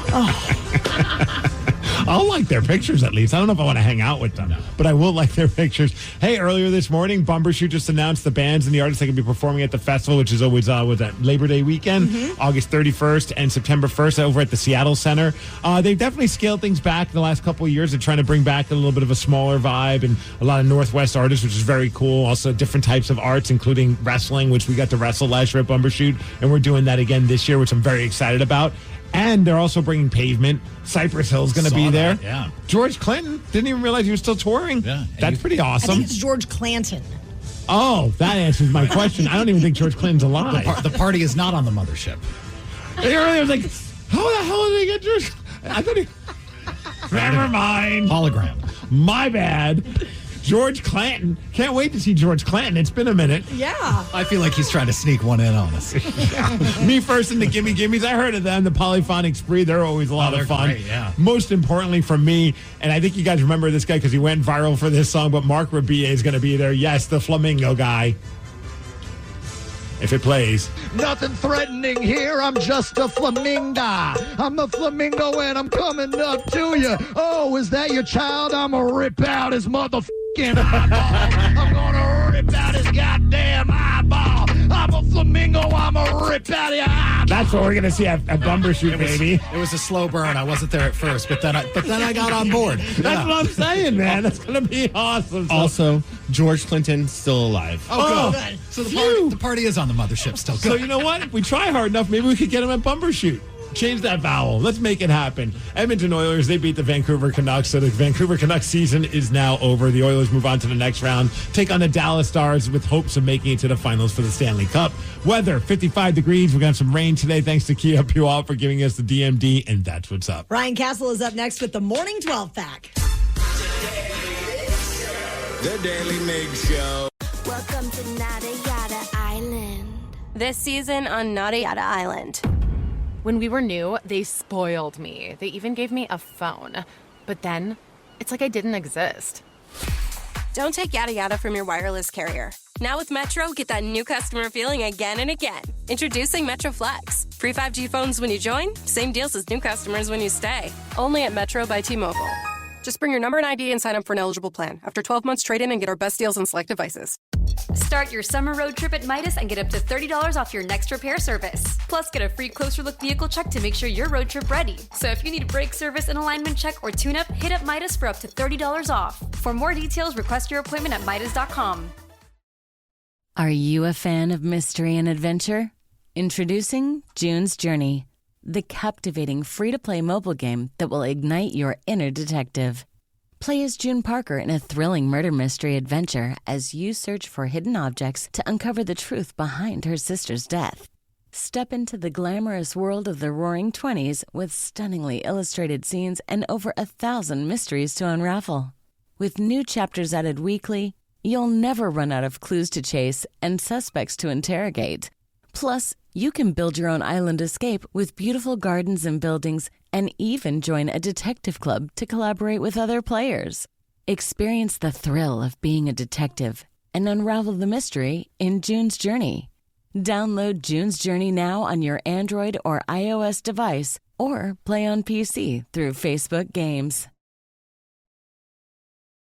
I'll like their pictures at least. I don't know if I want to hang out with them, but I will like their pictures. Hey, earlier this morning, Bumbershoot just announced the bands and the artists that can be performing at the festival, which is always was that Labor Day weekend, August 31st and September 1st over at the Seattle Center. They've definitely scaled things back in the last couple of years. They're trying to bring back a little bit of a smaller vibe and a lot of Northwest artists, which is very cool. Also different types of arts, including wrestling, which we got to wrestle last year at Bumbershoot, and we're doing that again this year, which I'm very excited about. And they're also bringing Pavement. Cypress Hill's going to be there. That, yeah. George Clinton didn't even realize he was still touring. Yeah. That's pretty I awesome. think it's George Clanton. Oh, that answers my question. I don't even think George Clinton's alive. The party is not on the mothership. I was like, how the hell did he get George? I thought he... Never mind. Hologram. My bad. George Clanton. Can't wait to see George Clanton. It's been a minute. Yeah. I feel like he's trying to sneak one in on us. Me First and the Gimme Gimmes. I heard of them. The Polyphonic Spree. They're always a lot of fun. Great, yeah. Most importantly for me, and I think you guys remember this guy because he went viral for this song, but Mark Rabia is going to be there. Yes, the Flamingo guy. if it plays. Nothing threatening here, I'm just a flamingo. I'm a flamingo and I'm coming up to you. Oh, is that your child? I'm gonna rip out his motherfucking eyeball. I'm gonna rip out his goddamn eyeball. I'm a flamingo, I'm gonna rip out your eyeball. That's what we're going to see at Bumbershoot, baby. It was a slow burn. I wasn't there at first, but then I got on board. That's what I'm saying, man. That's going to be awesome. Also, George Clinton still alive. Oh, good. So the party is on the mothership still. Good. So you know what? If we try hard enough, maybe we could get him at Bumbershoot. Change that vowel. Let's make it happen. Edmonton Oilers, they beat the Vancouver Canucks, so the Vancouver Canucks season is now over. The Oilers move on to the next round, take on the Dallas Stars with hopes of making it to the finals for the Stanley Cup. Weather, 55 degrees. We're going to have some rain today. Thanks to KISW for giving us the DMD, and that's what's up. Ryan Castle is up next with the Morning 12 Pack. The Daily Migs Show. Welcome to Nada Yada Island. This season on Nada Yada Island. When we were new, they spoiled me. They even gave me a phone. But then, it's like I didn't exist. Don't take yada yada from your wireless carrier. Now with Metro, get that new customer feeling again and again. Introducing Metro Flex. Free 5G phones when you join, same deals as new customers when you stay. Only at Metro by T-Mobile. Just bring your number and ID and sign up for an eligible plan. After 12 months, trade in and get our best deals on select devices. Start your summer road trip at Midas and get up to $30 off your next repair service. Plus, get a free closer look vehicle check to make sure you're road trip ready. So if you need a brake service, an alignment check, or tune-up, hit up Midas for up to $30 off. For more details, request your appointment at Midas.com. Are you a fan of mystery and adventure? Introducing June's Journey, the captivating free-to-play mobile game that will ignite your inner detective. Play as June Parker in a thrilling murder mystery adventure as you search for hidden objects to uncover the truth behind her sister's death. Step into the glamorous world of the Roaring '20s with stunningly illustrated scenes and over 1,000 mysteries to unravel. With new chapters added weekly, you'll never run out of clues to chase and suspects to interrogate. Plus, you can build your own island escape with beautiful gardens and buildings, and even join a detective club to collaborate with other players. Experience the thrill of being a detective and unravel the mystery in June's Journey. Download June's Journey now on your Android or iOS device, or play on PC through Facebook Games.